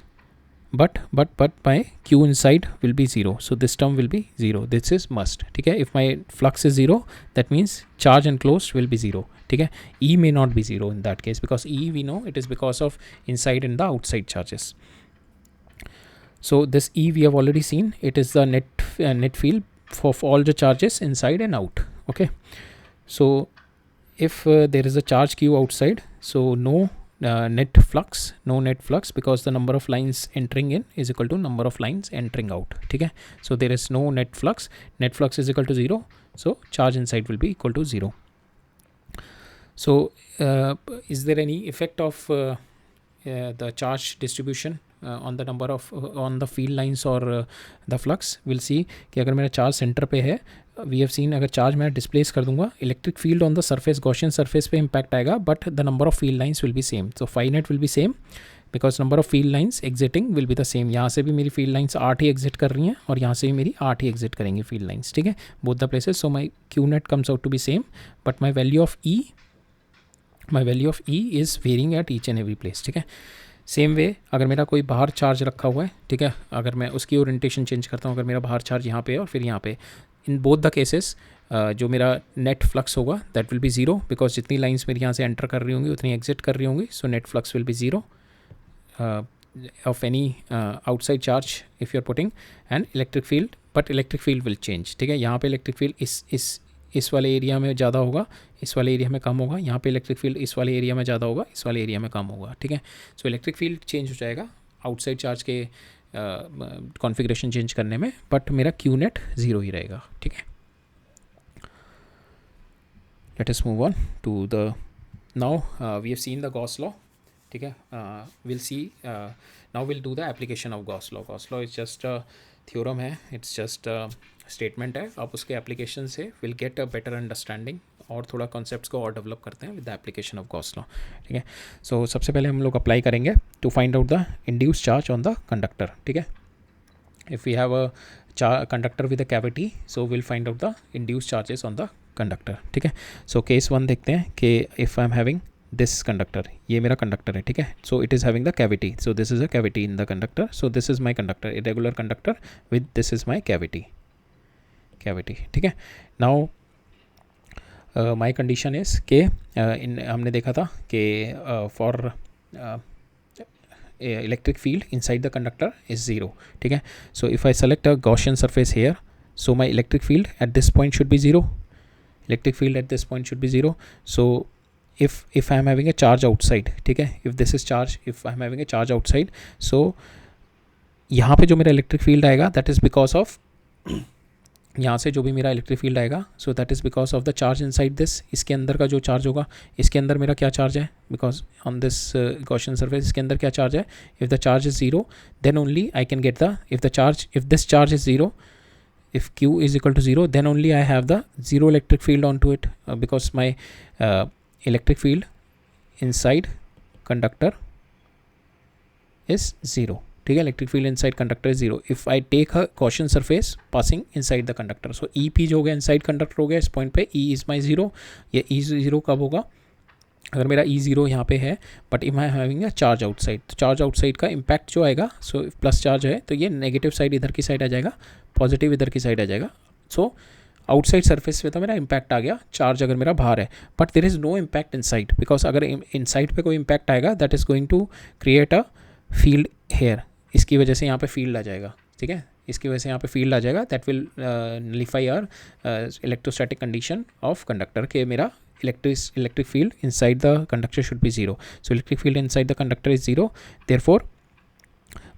my q inside will be 0, so this term will be 0. This is must. ठीक है, if my flux is 0, that means charge enclosed will be 0. ठीक है, E may not be 0 in that case, because E we know it is because of inside and the outside charges. So this E we have already seen, it is the net field for all the charges inside and out. Okay, so if there is a charge q outside, so no net flux, because the number of lines entering in is equal to number of lines entering out. ठीक है, so there is no net flux is equal to 0, so charge inside will be equal to 0. So is there any effect of the charge distribution on the number of on the field lines or the flux? We'll see कि अगर मेरा चार्ज सेंटर पे है, we have seen अगर चार्ज मैं डिस्प्लेस कर दूंगा, electric field on the surface Gaussian surface पे इम्पैक्ट आएगा, but the number of field lines will be same. So phi net will be same because number of field lines exiting will be the same. यहाँ से भी मेरी फील्ड लाइंस 8 ही एग्जिट कर रही हैं और यहाँ से भी मेरी 8 ही एग्जिट करेंगी फील्ड लाइंस. ठीक है, both the places. So my Q net comes out to be same, but my value of E is varying at each and every place. ठीक है, सेम वे अगर मेरा कोई बाहर चार्ज रखा हुआ है, ठीक है, अगर मैं उसकी ओरिएंटेशन चेंज करता हूँ, अगर मेरा बाहर चार्ज यहाँ पे है और फिर यहाँ पे, इन बोथ द केसेस जो मेरा नेट फ्लक्स होगा दैट विल बी 0, बिकॉज जितनी लाइंस मेरी यहाँ से एंटर कर रही होंगी उतनी एग्जिट कर रही होंगी. So net flux will be 0 of any outside charge if you are putting and electric field, but electric field will change. ठीक है, यहाँ पे इलेक्ट्रिक फील्ड इस वाले एरिया में ज़्यादा होगा, इस वाले एरिया में कम होगा. यहाँ पे इलेक्ट्रिक फील्ड इस वाले एरिया में ज़्यादा होगा, इस वाले एरिया में कम होगा. ठीक है, सो इलेक्ट्रिक फील्ड चेंज हो जाएगा आउटसाइड चार्ज के कॉन्फ़िगरेशन चेंज करने में, बट मेरा क्यू नेट 0 ही रहेगा, ठीक है। Let us move on to the now we have seen the Gauss law, ठीक है। Will see now will do the application of Gauss law. Gauss law is just theorem है, इट्स जस्ट स्टेटमेंट है। आप उसके एप्लीकेशन से will get a better understanding और थोड़ा कॉन्सेप्ट्स को और डेवलप करते हैं with the application of Gauss law, ठीक है। सो सबसे पहले हम लोग अप्लाई करेंगे to find out the induce charge on the conductor, ठीक है। If we have a conductor with a cavity, so will find out the induce charges on the conductor, ठीक है। सो केस 1 देखते हैं कि if I am having this conductor, ये मेरा कंडक्टर है, ठीक है। So it is having the cavity, so this is a cavity in the conductor, so this is my conductor, irregular conductor with this is my cavity, ठीक है। नाउ माई कंडीशन इज़ के हमने देखा था कि for electric field inside the conductor is 0, ठीक है। So if I select a Gaussian surface here, so my electric field at this point should be 0. Electric field at this point should be 0. So if I am having a charge outside, ठीक है, if this is charge, if I am having a charge outside, so यहाँ पे जो मेरा इलेक्ट्रिक फील्ड आएगा दैट इज़ बिकॉज ऑफ, यहाँ से जो भी मेरा इलेक्ट्रिक फील्ड आएगा, सो that is because of the charge inside this, इसके अंदर का जो चार्ज होगा, इसके अंदर मेरा क्या चार्ज है, because on this Gaussian surface इसके अंदर क्या चार्ज है। If the charge is 0 then only I can get the, if this charge is 0, if q is equal to 0, then only I have the 0 electric field onto it, because my electric field inside conductor is 0, ठीक है। electric field inside conductor is 0 if I take a Gaussian surface passing inside the conductor. so EP जो हो गया inside conductor हो गया, इस पॉइंट पे E is my 0, ये E 0 कब होगा, अगर मेरा E0 यहाँ पे है, बट इम I having a charge outside, तो चार्ज आउटसाइड का इम्पैक्ट जो आएगा, सो प्लस चार्ज है तो ये नेगेटिव साइड इधर की साइड आ जाएगा, पॉजिटिव इधर की साइड आ जाएगा। सो आउटसाइड सरफेस पे तो मेरा इम्पैक्ट आ गया, चार्ज अगर मेरा बाहर है, but there is no impact inside, because अगर इनसाइड पे कोई इम्पैक्ट आएगा that is going to create a field here, इसकी वजह से यहाँ पे फील्ड आ जाएगा, ठीक है, इसकी वजह से यहाँ पे फील्ड आ जाएगा, that will nullify our electrostatic condition of conductor के मेरा electric field inside the conductor should be 0. So electric field inside the conductor is 0, therefore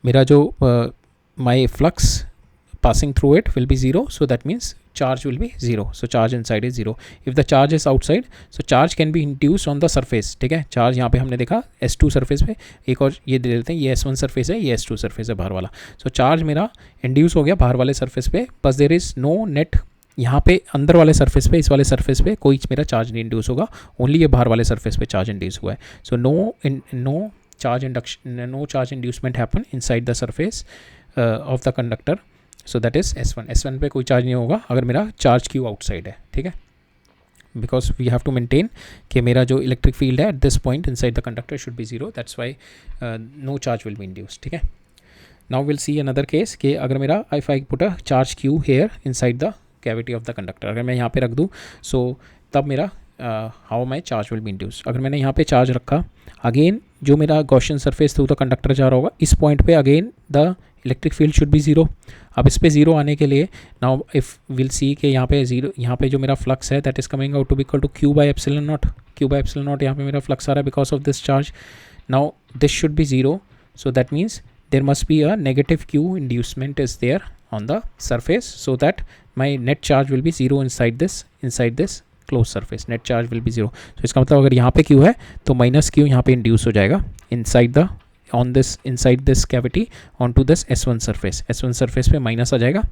मेरा जो my flux passing through it will be 0, so that means charge will be 0, so charge inside is 0. if the charge is outside, so charge can be induced on the surface, ठीक है। चार्ज यहाँ पे हमने देखा S2 सरफेस पे, एक और ये दे देते हैं, ये S1 सरफेस है, ये S2 सरफेस है बाहर वाला, सो चार्ज मेरा इंड्यूस हो गया बाहर वाले सरफेस पे, बस देयर इज़ नो नेट, यहाँ पे अंदर वाले सरफेस पे, इस वाले सरफेस पे कोई मेरा चार्ज नहीं इंड्यूस होगा, ओनली ये बाहर वाले सरफेस पे चार्ज इंड्यूस हुआ है। So no charge inducement happen inside the surface of the conductor, so that is S1 पे कोई चार्ज नहीं होगा अगर मेरा चार्ज क्यू आउटसाइड है, ठीक है, because we have to maintain कि मेरा जो इलेक्ट्रिक फील्ड है at this point inside the conductor should be 0, that's why no charge will be induced, ठीक है। Now will see another case कि अगर मेरा if I put a charge Q here inside the cavity of the conductor, अगर मैं यहाँ पे रख दूँ, सो तब मेरा how my charge will be induce. अगर मैंने यहाँ पे चार्ज रखा, अगेन जो मेरा Gaussian surface through the conductor जा रहा होगा, इस पॉइंट पे again the electric field should be 0। अब इस पे 0 आने के लिए नाउ इफ़ विल सी कि यहाँ पे 0, यहाँ पे जो मेरा फ्लक्स है that is coming out to be equal to Q by epsilon naught, Q by epsilon naught यहाँ पे मेरा फ्लक्स आ रहा है because of this charge. Now this should be 0, so that means there must be a negative Q inducement is there on the surface, so that my net charge will be 0 inside this closed surface, net charge will be 0. so इसका मतलब अगर यहाँ पे Q है तो माइनस Q यहाँ पे induce हो जाएगा inside this cavity onto this S1 surface पे माइनस आ जाएगा।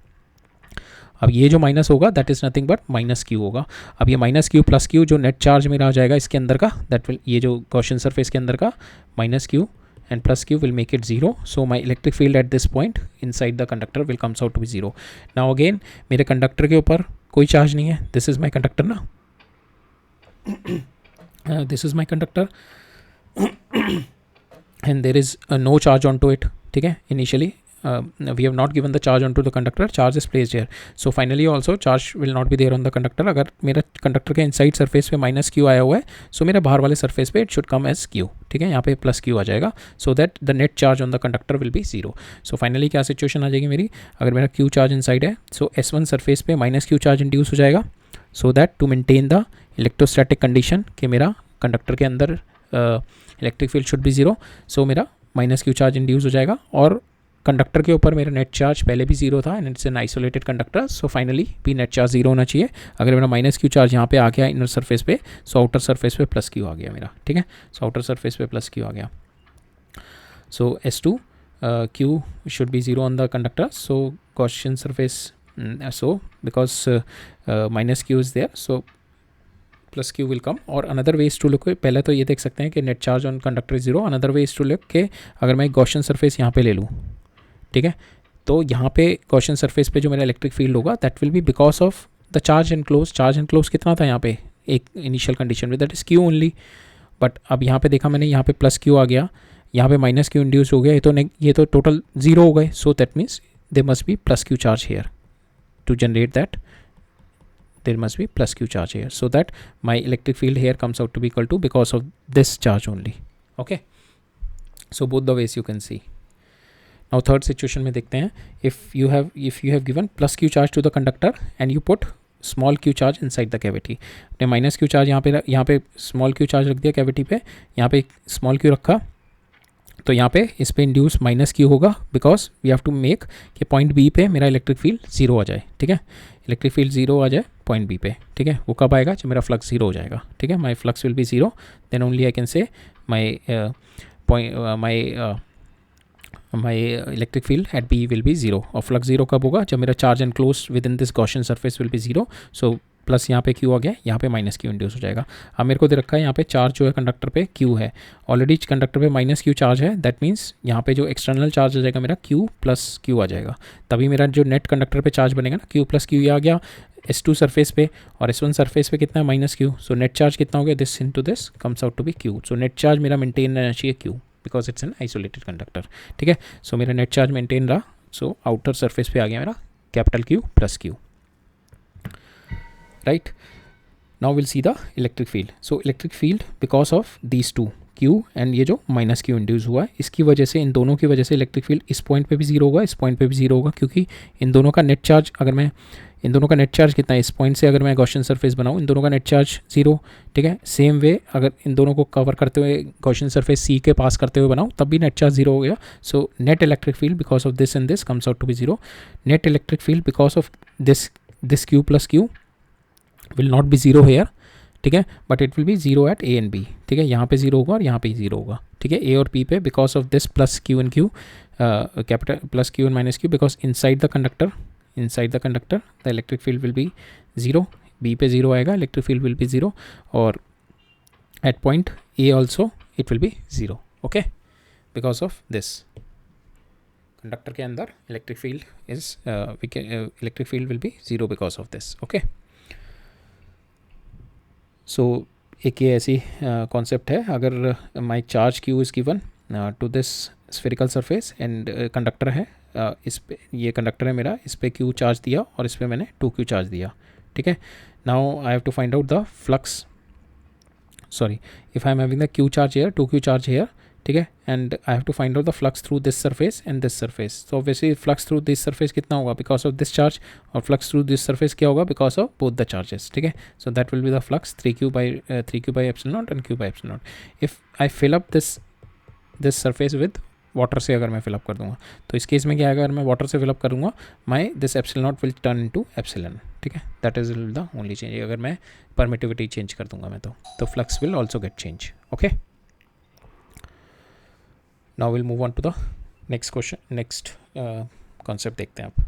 अब ये जो माइनस होगा that is nothing but minus Q होगा। अब ये माइनस Q प्लस Q जो नेट चार्ज मेरा आ जाएगा इसके अंदर का, दैट विल, ये जो गॉसियन सरफेस के अंदर का minus Q and plus Q will make it 0, so my electric field at this point inside the conductor will comes out to be 0. now again मेरे कंडक्टर के ऊपर कोई चार्ज नहीं है, this is my conductor ना, this is my conductor and there is no charge onto it, ठीक है। initially we have not given the charge onto the conductor, charge is placed here, so finally also charge will not be there on the conductor। अगर मेरा कंडक्टर के इनसाइड सरफेस पे माइनस Q आया हुआ है, सो मेरे बाहर वाले सरफेस पे it should come as Q, ठीक है, यहाँ पे प्लस Q आ जाएगा, so that the net charge on the conductor will be 0। So finally क्या सिचुएशन आ जाएगी मेरी, अगर मेरा Q चार्ज इनसाइड है, सो S1 सरफेस पे माइनस Q चार्ज इंड्यूस हो जाएगा, so that to maintain the electrostatic condition कि मेरा कंडक्टर के अंदर electric field should be 0, so मेरा माइनस Q चार्ज इंड्यूस हो जाएगा, और कंडक्टर के ऊपर मेरा नेट चार्ज पहले भी जीरो था and it's an isolated conductor, so finally भी नेट चार्ज जीरो होना चाहिए. अगर मेरा माइनस क्यू चार्ज यहाँ पे आ गया इनर सरफेस पे, सो आउटर सरफेस पे प्लस क्यू आ गया मेरा. ठीक है, सो आउटर सरफेस पे प्लस क्यू आ गया. सो S2 Q should be 0 on the conductor, so Gaussian surface, so because minus Q is there, so plus Q will come. और another way is to look, पहले तो ये देख सकते हैं कि net charge on conductor is 0. another way is to look कि अगर मैं Gaussian surface यहाँ पे ले लूँ, ठीक है, तो यहाँ पे Gaussian surface पे जो मेरा इलेक्ट्रिक फील्ड होगा that will be because of the charge enclosed. Charge enclose कितना था यहाँ पे एक इनिशियल कंडीशन में, that is Q only. But अब यहाँ पे देखा मैंने, यहाँ पे प्लस Q आ गया, यहाँ पे माइनस क्यू इंड्यूस हो गया, ये तो टोटल जीरो हो गए. So that means they must be plus Q charge here to generate that. There must be plus Q charge here, so that my electric field here comes out to be equal to because of this charge only. Okay, so both the ways you can see. Now third situation में देखते हैं. If you have given plus Q charge to the conductor and you put small Q charge inside the cavity. आपने माइनस क्यू चार्ज यहाँ पे स्मॉल क्यू चार्ज रख दिया कैविटी पे, यहाँ पे स्मॉल क्यू रखा, तो यहाँ पे इस पे इंड्यूस माइनस क्यू होगा because we have to make कि पॉइंट बी पे मेरा इलेक्ट्रिक फील्ड जीरो आ जाए. ठीक है, इलेक्ट्रिक फील्ड जीरो आ जाए पॉइंट बी पे. ठीक है, वो कब आएगा, जब मेरा फ्लक्स जीरो हो जाएगा. ठीक है, my flux will be zero, then only I can say my electric field at B will be zero. और फ्लक्स जीरो कब होगा, जब मेरा charge enclosed within this Gaussian surface will be zero. So plus यहाँ पे क्यू आ गया, यहाँ पे माइनस क्यू इंड्यूस हो जाएगा. अब मेरे को दे रखा है यहाँ पे चार्ज जो है कंडक्टर पे क्यू है, ऑलरेडी कंडक्टर पे माइनस क्यू चार्ज है. दैट मीन्स यहाँ पे जो एक्सटर्नल चार्ज आ जाएगा मेरा क्यू प्लस क्यू आ जाएगा, तभी मेरा जो नेट कंडक्टर पे चार्ज बनेगा ना, क्यू प्लस क्यू आ गया S2 सरफेस पे, और S1 सरफेस पे कितना है minus Q. So net charge कितना हो गया, this into this comes out to be Q. So net charge मेरा मेंटेन रहना चाहिए Q because it's an isolated conductor. ठीक है, सो मेरा नेट चार्ज मेंटेन रहा. सो आउटर सरफेस पे आ गया मेरा capital Q plus Q. Right, now we'll see the electric field. So electric field because of these two Q and ये जो माइनस Q इंड्यूस हुआ है, इसकी वजह से, इन दोनों की वजह से इलेक्ट्रिक फील्ड इस पॉइंट पे भी जीरो होगा, इस पॉइंट पे भी जीरो होगा, क्योंकि इन दोनों का नेट चार्ज, अगर मैं इन दोनों का नेट चार्ज कितना है, इस पॉइंट से अगर मैं गॉसियन सरफेस बनाऊँ, इन दोनों का नेट चार्ज जीरो. ठीक है, सेम वे अगर इन दोनों को कवर करते हुए गॉसियन सरफेस सी के पास करते हुए बनाऊँ, तब भी नेट चार्ज जीरो हो गया. So net electric field because of this and this comes out to be zero. Net electric field because of this Q plus Q will not be zero here. ठीक है, but it will be zero at A and B. ठीक है, यहाँ पे जीरो होगा और यहाँ पे जीरो होगा. ठीक है, ए और पी पे because of this plus Q and Q, capital plus Q and minus Q, because inside the conductor the electric field will be zero. B पे जीरो आएगा, electric field will be zero, और at point A also it will be zero. Okay, because of this conductor के अंदर electric field electric field will be zero because of this. Okay, so एक ये ऐसी कॉन्सेप्ट है. अगर my charge Q is given to this spherical surface and conductor है, इस पे ये कंडक्टर है मेरा, इस पे क्यू चार्ज दिया और इस पे मैंने 2Q चार्ज दिया. ठीक है, now I have to find out the flux, sorry, if I am having the Q charge here, 2Q charge here. ठीक है, and I have to find out the flux through this surface and this surface. So obviously flux through this surface कितना होगा बिकॉज ऑफ दिस चार्ज, और फ्लक्स थ्रू दिस सरफेस क्या होगा because of both the charges. ठीक है, so that will be the flux 3Q by epsilon naught and Q by epsilon naught. If I fill up this surface with water से अगर मैं फिलअप कर दूंगा, तो इस केस में क्या आएगा, अगर मैं वाटर से फिलअप करूँगा, my this epsilon naught will turn into epsilon. ठीक है, that is the only change. अगर मैं परमिटिविटी चेंज कर दूंगा मैं, तो flux will also get change. Okay, now will move on to the next question, next concept देखते हैं आप.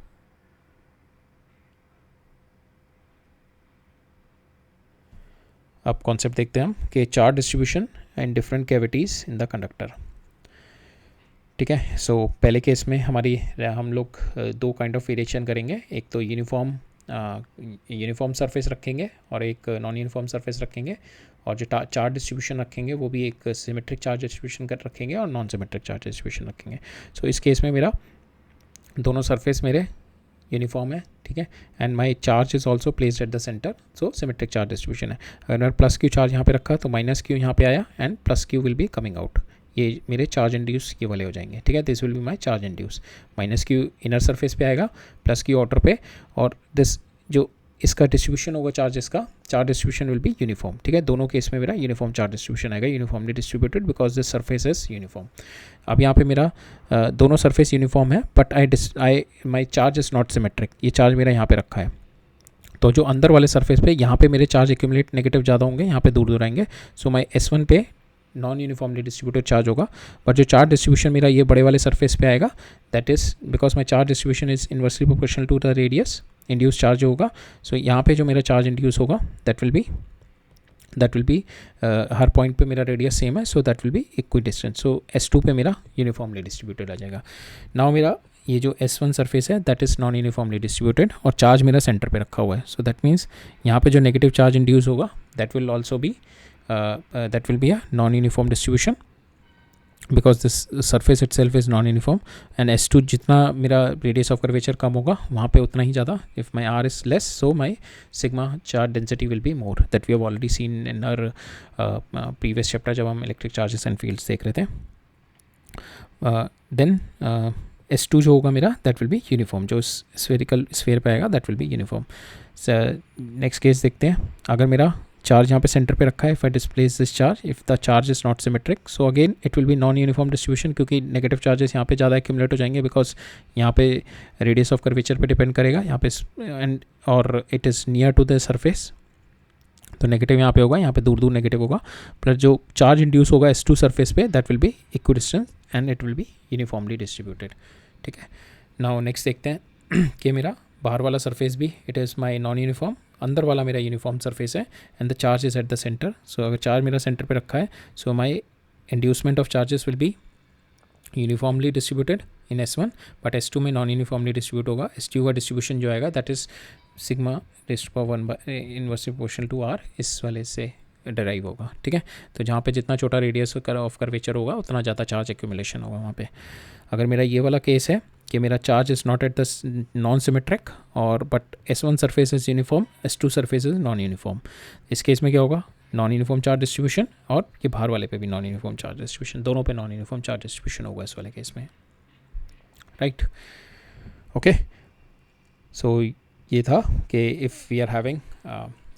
अब कॉन्सेप्ट देखते हैं हम कि charge distribution and different cavities in the conductor. ठीक है, सो पहले केस में हम लोग दो काइंड ऑफ वेरिएशन करेंगे. एक तो यूनिफॉर्म सरफेस रखेंगे और एक नॉन यूनिफॉर्म सरफेस रखेंगे, और जो चार्ज डिस्ट्रीब्यूशन रखेंगे वो भी एक सिमेट्रिक चार्ज डिस्ट्रीब्यूशन रखेंगे और नॉन सिमेट्रिक चार्ज डिस्ट्रीब्यूशन रखेंगे. सो इस केस में मेरा दोनों सरफेस मेरे यूनिफॉर्म है. ठीक है, and my charge is also placed at the centre, so symmetric charge distribution है. अगर मैंने प्लस क्यू चार्ज यहाँ पे रखा तो माइनस क्यू यहाँ पे आया and plus Q will be coming out. ये मेरे चार्ज इंड्यूस ये वाले हो जाएंगे. ठीक है, this will be my charge induce. Minus Q inner surface पे आएगा, प्लस क्यू आउटर पे, और दिस जो इसका डिस्ट्रीब्यूशन होगा चार्जेस का, charge distribution will be uniform, ठीक है। दोनों केस में मेरा यूनिफॉर्म चार्ज डिस्ट्रीब्यूशन आएगा, uniformly distributed because this surface is uniform. अब यहाँ पे मेरा दोनों सरफेस यूनिफॉर्म है, but my charge is not symmetric, ये चार्ज मेरा यहाँ पे रखा है। तो जो अंदर वाले सरफेस पे यहाँ पे मेरे चार्ज एक्यूमुलेट नेगेटिव ज़्यादा होंगे, यहाँ पे दूर दूर आएंगे। सो माई S1 पे नॉन यूनिफॉर्मली डिस्ट्रीब्यूटेड चार्ज होगा, बट जो चार्ज डिस्ट्रीब्यूशन मेरा ये बड़े वाले सरफेस पे आएगा, that is because my charge distribution is inversely proportional to the radius, induce charge होगा। सो यहाँ पे जो मेरा चार्ज इंड्यूस होगा दैट विल बी हर पॉइंट पे मेरा रेडियस सेम है, so that will be equidistance. So S2 पे मेरा यूनिफॉर्मली डिस्ट्रीब्यूटेड आ जाएगा। नाउ मेरा ये जो S1 सरफेस है that is non uniformly distributed और चार्ज मेरा सेंटर पे रखा हुआ है। सो दैट मीन्स यहाँ पे जो नेगेटिव चार्ज इंड्यूस होगा that will also be a non-uniform distribution because this surface itself is non-uniform, and S2 जितना मेरा radius of curvature कम होगा वहाँ पे उतना ही ज़्यादा, if my R is less so my sigma charge density will be more, that we have already seen in our previous chapter जब हम electric charges and fields देख रहे थे। then S2 जो होगा मेरा that will be uniform, जो spherical sphere पे आएगा that will be uniform। Next case देखते हैं, अगर मेरा चार्ज यहाँ पे सेंटर पे रखा है, if I displace this charge, if the charge is not symmetric, so again it will be non uniform distribution, क्योंकि नेगेटिव चार्जेस यहाँ पे ज़्यादा एक्यूमुलेट हो जाएंगे बिकॉज यहाँ पे रेडियस ऑफ कर्वेचर पे डिपेंड करेगा यहाँ पे, एंड और it is near to the surface, तो नेगेटिव यहाँ पे होगा, यहाँ पे दूर दूर नेगेटिव होगा। प्लस जो चार्ज इंड्यूस होगा S2 सरफेस पे that will be equi distance and it will be uniformly distributed, ठीक है। नाउ नेक्स्ट देखते हैं कि मेरा बाहर वाला सरफेस भी it is my non uniform, अंदर वाला मेरा यूनिफॉर्म सरफेस है and the charge is at the centre. So अगर चार्ज मेरा सेंटर पे रखा है, so my inducement of charges will be uniformly distributed in S1, but S2 में नॉन यूनिफॉर्मली डिस्ट्रीब्यूट होगा। S2 का डिस्ट्रीब्यूशन जो आएगा that is sigma raised to power 1 inversely proportional to R, इस वाले से डराइव होगा, ठीक है। तो जहाँ पे जितना छोटा रेडियस ऑफ कर्वेचर होगा उतना ज़्यादा चार्ज एक्यूमुलेशन होगा वहाँ पे। अगर मेरा ये वाला केस है कि मेरा charge is not at the non symmetric और but S1 surface is uniform, S2 surface is non uniform, इस केस में क्या होगा, नॉन यूनिफॉर्म चार्ज डिस्ट्रीब्यूशन, और ये बाहर वाले पे भी नॉन यूनिफॉर्म चार्ज डिस्ट्रीब्यूशन, दोनों पे नॉन यूनिफॉर्म चार्ज डिस्ट्रीब्यूशन होगा इस वाले केस में, राइट। ओके, सो ये था कि if we are having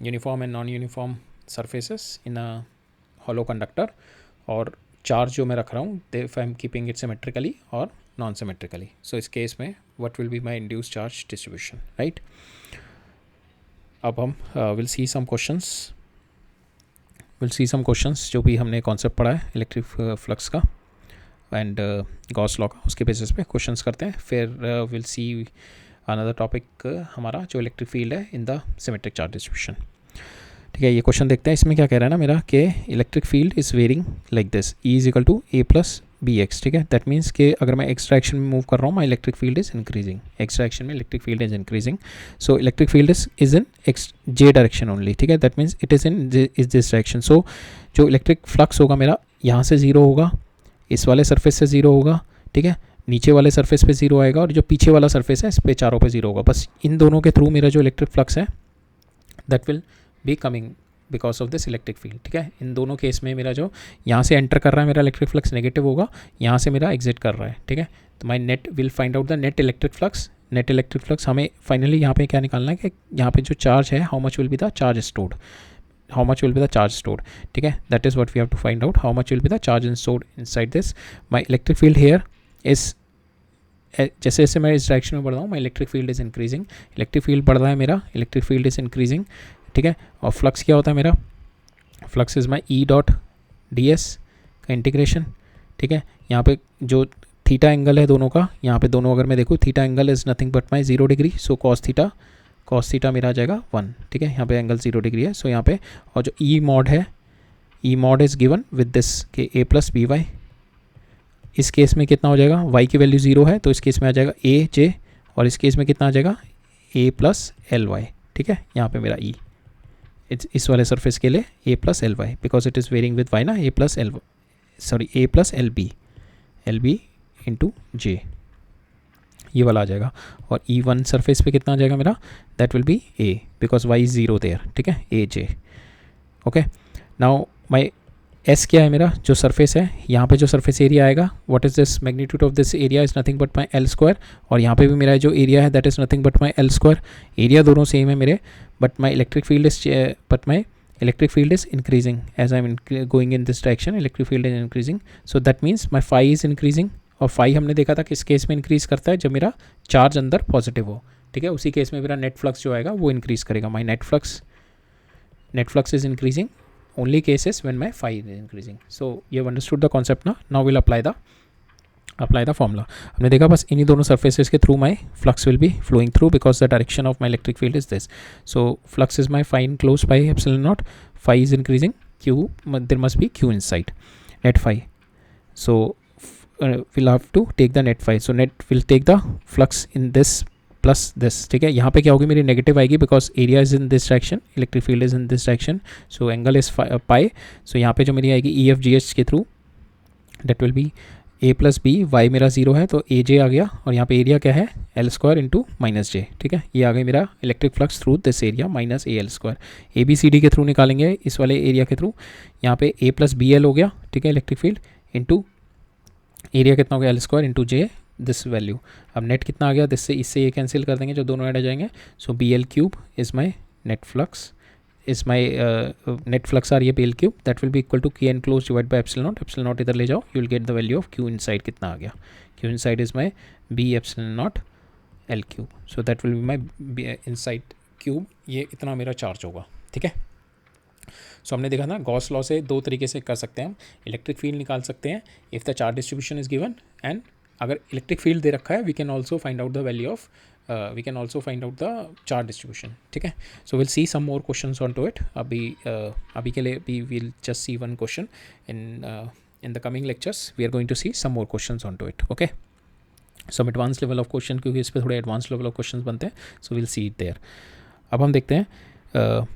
uniform and non uniform surfaces in a hollow conductor, और चार्ज जो मैं रख रहा हूँ if I am keeping it symmetrically और नॉन सिमेट्रिकली, सो इस केस में what will be my induced charge distribution, right. अब हम विल सी सम क्वेश्चंस जो भी हमने कॉन्सेप्ट पढ़ा है इलेक्ट्रिक फ्लक्स का एंड गॉस लॉ का, उसके बेसिस पे क्वेश्चंस करते हैं। फिर विल सी अनदर टॉपिक हमारा जो इलेक्ट्रिक फील्ड है in the symmetric charge distribution, ठीक है। ये क्वेश्चन देखते हैं, इसमें क्या कह रहा है ना मेरा कि electric field is varying like this, E is equal to A plus BX, ठीक है। दैट मीन्स कि अगर मैं एक्स डायरेक्शन में मूव कर रहा हूँ my electric field is increasing, x direction में electric field is increasing, so electric field is in J direction only, ठीक है। That means it is in this direction. So जो इलेक्ट्रिक फ्लक्स होगा मेरा यहाँ से 0 होगा, इस वाले सरफेस से 0 होगा, ठीक है, नीचे वाले सरफेस पे 0 आएगा, और जो पीछे वाला सरफेस है इस पे चारों पे 0 होगा। बस इन दोनों के थ्रू मेरा जो इलेक्ट्रिक फ्लक्स है that will be coming because of this electric field, ठीक है। इन दोनों केस में मेरा जो यहाँ से एंटर कर रहा है मेरा इलेक्ट्रिक फ्लक्स नेगेटिव होगा, यहाँ से मेरा एग्जिट कर रहा है, ठीक है। तो my net will find out the net electric flux. Net electric flux हमें फाइनली यहाँ पे क्या निकालना है कि यहाँ पे जो चार्ज है how much will be the charge stored, how much will be the charge stored, ठीक है। That is what we have to find out, how much will be the charge stored inside this. My electric field here is, जैसे जैसे मैं इस डायरेक्शन में बढ़ रहा हूँ my electric field is increasing, electric field बढ़ रहा है मेरा, इलेक्ट्रिक फील्ड इज़ इंक्रीजिंग, ठीक है। और फ्लक्स क्या होता है मेरा, flux is my E dot DS का इंटीग्रेशन, ठीक है। यहाँ पे जो थीटा एंगल है दोनों का, यहाँ पे दोनों अगर मैं देखूँ theta angle is nothing but my 0 degree, so cos theta मेरा आ जाएगा 1, ठीक है। यहाँ पे एंगल 0 डिग्री है, सो यहाँ पे, और जो E मॉड है, E mod is given with this के A प्लस BY, इस केस में कितना हो जाएगा, y की वैल्यू 0 है तो इस केस में आ जाएगा AJ, और इस केस में कितना आ जाएगा A प्लस LY, ठीक है। यहाँ पे मेरा E इस वाले सरफेस के लिए A plus LY because it is varying with y ना, A plus LB into J, ये वाला आ जाएगा। और E1 सरफेस पे कितना आ जाएगा मेरा, that will be A because y is 0 there, ठीक है, AJ। Okay, now my S क्या है मेरा जो सरफेस है, यहाँ पे जो सरफेस एरिया आएगा, what is this magnitude of this area is nothing but my L square, और यहाँ पे भी मेरा जो एरिया है that is nothing but my L square. Area दोनों सेम है मेरे, but my electric field is increasing as I'm going in this direction. Electric field is increasing, so that means my phi is increasing, और phi हमने देखा था किस केस में इंक्रीज करता है, जब मेरा चार्ज अंदर पॉजिटिव हो, ठीक है। उसी केस में मेरा नेट फ्लक्स जो आएगा वो इंक्रीज करेगा। माई net flux is increasing only cases when my phi is increasing. So you have understood the concept now we'll apply the formula. हमने देखा बस इन्हीं दोनों surfaces के through my flux will be flowing through because the direction of my electric field is this. So flux is my phi enclosed by epsilon naught. Phi is increasing, q, there must be q inside, net phi. So we'll have to take the net phi. So net will take the flux in this plus this, ठीक है। यहाँ पे क्या होगी मेरी नेगेटिव आएगी because area is in this direction, electric field is in this direction, so angle is pi. So यहाँ पे जो मेरी आएगी ई एफ जी एच के through that will be A plus B, Y मेरा जीरो है तो ए जे आ गया, और यहाँ पे एरिया क्या है L square into minus J, ठीक है। ये आ गई मेरा electric flux through this area minus A L square. A B C D के थ्रू निकालेंगे इस वाले एरिया के थ्रू, यहाँ पे ए प्लस बी एल हो गया, ठीक है, इलेक्ट्रिक फील्ड इंटू एरिया कितना हो गया L square into J this value. अब नेट कितना आ गया, इससे ये कैंसिल कर देंगे, जो दोनों ऐड आ जाएंगे। So B L cube is my net flux, is my net flux आ रही है B L cube, that will be equal to K N close divide by epsilon naught. Epsilon naught इधर ले जाओ, you will get the value of Q inside कितना आ गया, Q inside is my B epsilon naught L cube, so that will be my inside cube, ये इतना मेरा चार्ज होगा, ठीक है। सो हमने देखा ना गॉस लॉ से दो तरीके से कर सकते हैं हम इलेक्ट्रिक फील्ड निकाल सकते हैं if the charge distribution is given, and अगर इलेक्ट्रिक फील्ड दे रखा है we can also find out the value of we can also find out the charge distribution, ठीक है। So will see some more questions on to it. अभी के लिए we will just see one question in the coming lectures, we are going to see some more questions on to it, okay. Some advance level of question, क्योंकि इस पर थोड़े एडवांस लेवल ऑफ क्वेश्चन बनते हैं, so will see it there. अब हम देखते हैं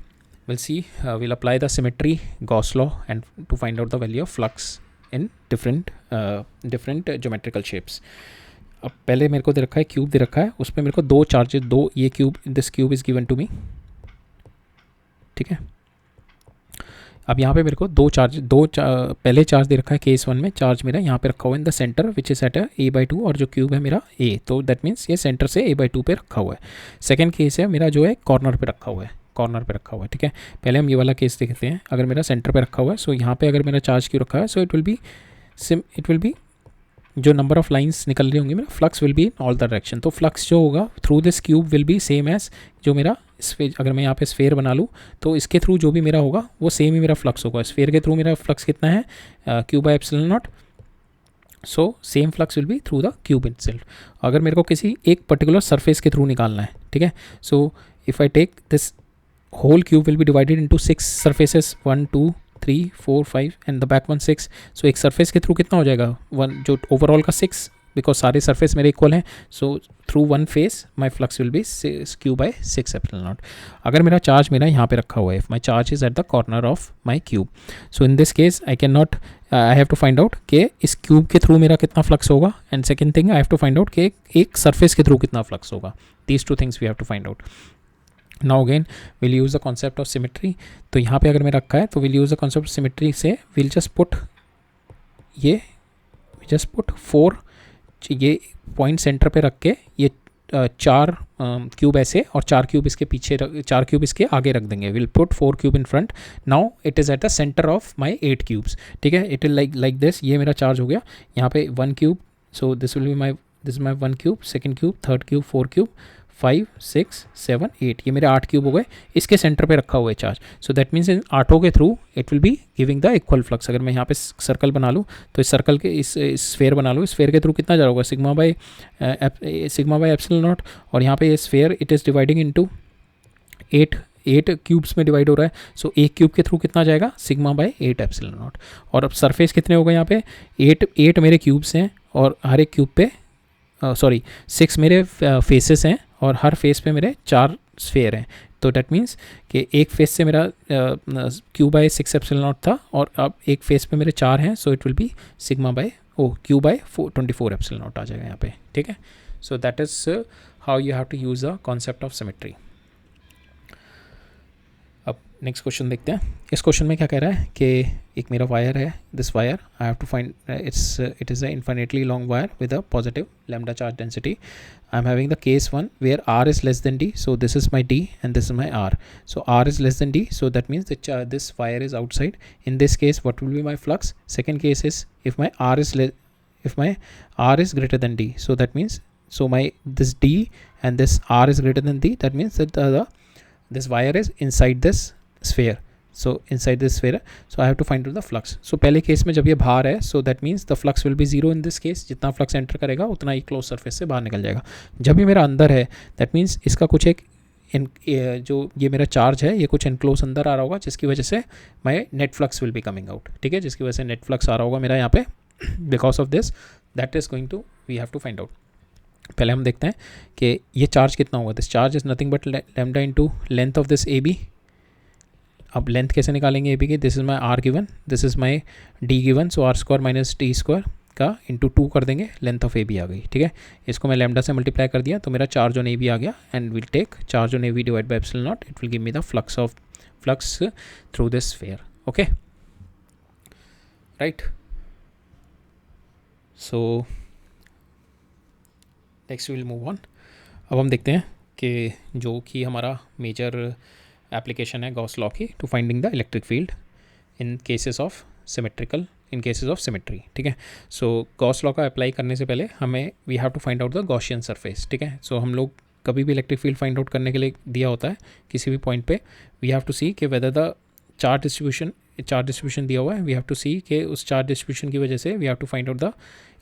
we'll apply the symmetry Gauss law and to find out the value of flux in different geometrical shapes. अब पहले मेरे को दे रखा है क्यूब दे रखा है, उस पर मेरे को दो चार्जेस, दो ये cube, this cube is given to me, ठीक है। अब यहाँ पे मेरे को पहले चार्ज दे रखा है केस वन में, चार्ज मेरा यहाँ पे रखा हुआ है in the centre which is at a/2, और जो क्यूब है मेरा a, तो दैट मीन्स ये सेंटर से a/2 पे रखा हुआ है। सेकेंड केस है मेरा जो है कॉर्नर पे रखा हुआ है, ठीक है। पहले हम ये वाला केस देखते हैं, अगर मेरा सेंटर पे रखा हुआ है, सो यहाँ पे अगर मेरा चार्ज क्यों रखा है, सो इट विल बी जो नंबर ऑफ लाइंस निकल रही होंगी मेरा, flux will be in all the direction. तो फ्लक्स जो होगा through this cube will be same as जो मेरा स्फेयर, अगर मैं यहाँ पे स्फेयर बना लूँ तो इसके थ्रू जो भी मेरा होगा वो सेम ही मेरा फ्लक्स होगा। स्फेयर के थ्रू मेरा फ्लक्स कितना है Q by epsilon naught, so same flux will B through the cube itself. अगर मेरे को किसी एक पर्टिकुलर सरफेस के थ्रू निकालना है, ठीक है, so if I take this whole cube will be divided into 6 surfaces, 1 2 3 4 5 and the back one 6. so एक surface के थ्रू कितना हो जाएगा, वन जो overall का 6, बिकॉज सारे surface मेरे इक्वल हैं, so through one face my flux will be Q by 6 epsilon naught. अगर मेरा चार्ज मेरा यहाँ पे रखा हुआ है, my charge is at the corner of my cube, so in this case I can not, I have to find out कि इस क्यूब के थ्रू मेरा कितना फ्लक्स होगा, and second thing I have to find out कि एक सरफेस के थ्रू कितना फ्लक्स होगा। These two things we have to find out. Now again will use the concept of symmetry. तो यहाँ पे अगर मैं रखा है तो will use the concept of symmetry से विल जस्ट पुट 4 ये पॉइंट सेंटर पे रख के ये 4 क्यूब ऐसे और 4 क्यूब इसके पीछे 4 क्यूब इसके आगे रख देंगे। Will put 4 cube in front. Now it is at the centre of my 8 cubes, ठीक है। इट इज लाइक दिस, ये मेरा चार्ज हो गया यहाँ पे 1 cube, so this will be this my 1 cube, second cube, third cube, 4 cube, 5 6 7 8, ये मेरे 8 क्यूब हो गए, इसके सेंटर पे रखा हुआ है charge. So that means in 8 के through it will be giving the equal flux. अगर मैं यहाँ पे सर्कल बना लूँ तो इस सर्कल के इस स्फेयर बना लूँ, स्फेयर के थ्रू कितना जा रहा होगा, सिग्मा बाय एप्सिलॉन नॉट, और यहाँ पे ये sphere it is dividing into 8 cubes में डिवाइड हो रहा है, सो एक क्यूब के थ्रू कितना जाएगा, सिग्मा बाय 8 एप्सिलॉन नॉट। और अब सरफेस कितने होगा यहाँ पे, 8 मेरे क्यूब्स हैं और हर एक क्यूब पे 6 मेरे फेसेस हैं और हर फेस पे मेरे 4 स्फेयर हैं। तो डैट मीन्स कि एक फेस से मेरा क्यू बाय 6 एप्सिलॉन नॉट था और अब एक फेस पे मेरे 4 हैं, so it will be sigma by Q by 24 epsilon naught आ जाएगा यहाँ पे, ठीक है। So that is how you have to use the concept of symmetry. अब नेक्स्ट क्वेश्चन देखते हैं। इस क्वेश्चन में क्या कह रहा है कि एक मेरा वायर है, this wire I have to find it is a infinitely long wire with a positive lambda charge density. I am having the case one where r is less than d, so this is my d and this is my r. So r is less than d, so that means that this wire is outside. In this case, what will be my flux? Second case is if my r is greater than d, so that means this d and this r is greater than d, that means that this wire is inside this sphere. So inside this sphere, so I have to find out the flux. So पहले केस में जब ये बाहर है, so that means the flux will be zero in this case. जितना फ्लक्स एंटर करेगा उतना ही क्लोज सरफेस से बाहर निकल जाएगा. जब ये मेरा अंदर है, that means इसका कुछ एक जो ये मेरा चार्ज है ये कुछ एनक्लोज अंदर आ रहा होगा, जिसकी वजह से माई net flux will be coming out. ठीक है, जिसकी वजह से नेट फ्लक्स आ रहा होगा मेरा यहाँ पे. Because of this that is going to we have to find out. पहले हम देखते हैं कि ये चार्ज कितना होगा. This charge is nothing but lambda into length of this A B. अब लेंथ कैसे निकालेंगे ए बी की? This is my R given, this is my D given, so R square minus T square का इंटू 2 कर देंगे, लेंथ ऑफ ए बी आ गई. ठीक है, इसको मैं लैम्डा से मल्टीप्लाई कर दिया तो मेरा चार्ज ऑन ए बी आ गया. And will take charge on A B divide by epsilon naught. It will give me the flux through this sphere. Okay, right. So next will move on. अब हम देखते हैं कि जो कि हमारा मेजर एप्लीकेशन है गॉस लॉ की to finding the electric field in cases of symmetry. ठीक है, सो गॉस लॉ का अप्लाई करने से पहले हमें we have to find out the Gaussian surface. ठीक है, सो हम लोग कभी भी इलेक्ट्रिक फील्ड फाइंड आउट करने के लिए दिया होता है किसी भी पॉइंट पे, वी हैव टू सी कि वेदर द चार्ज डिस्ट्रीब्यूशन दिया हुआ है, वी हैव टू सी कि उस चार्ज डिस्ट्रीब्यूशन की वजह से we have to find out the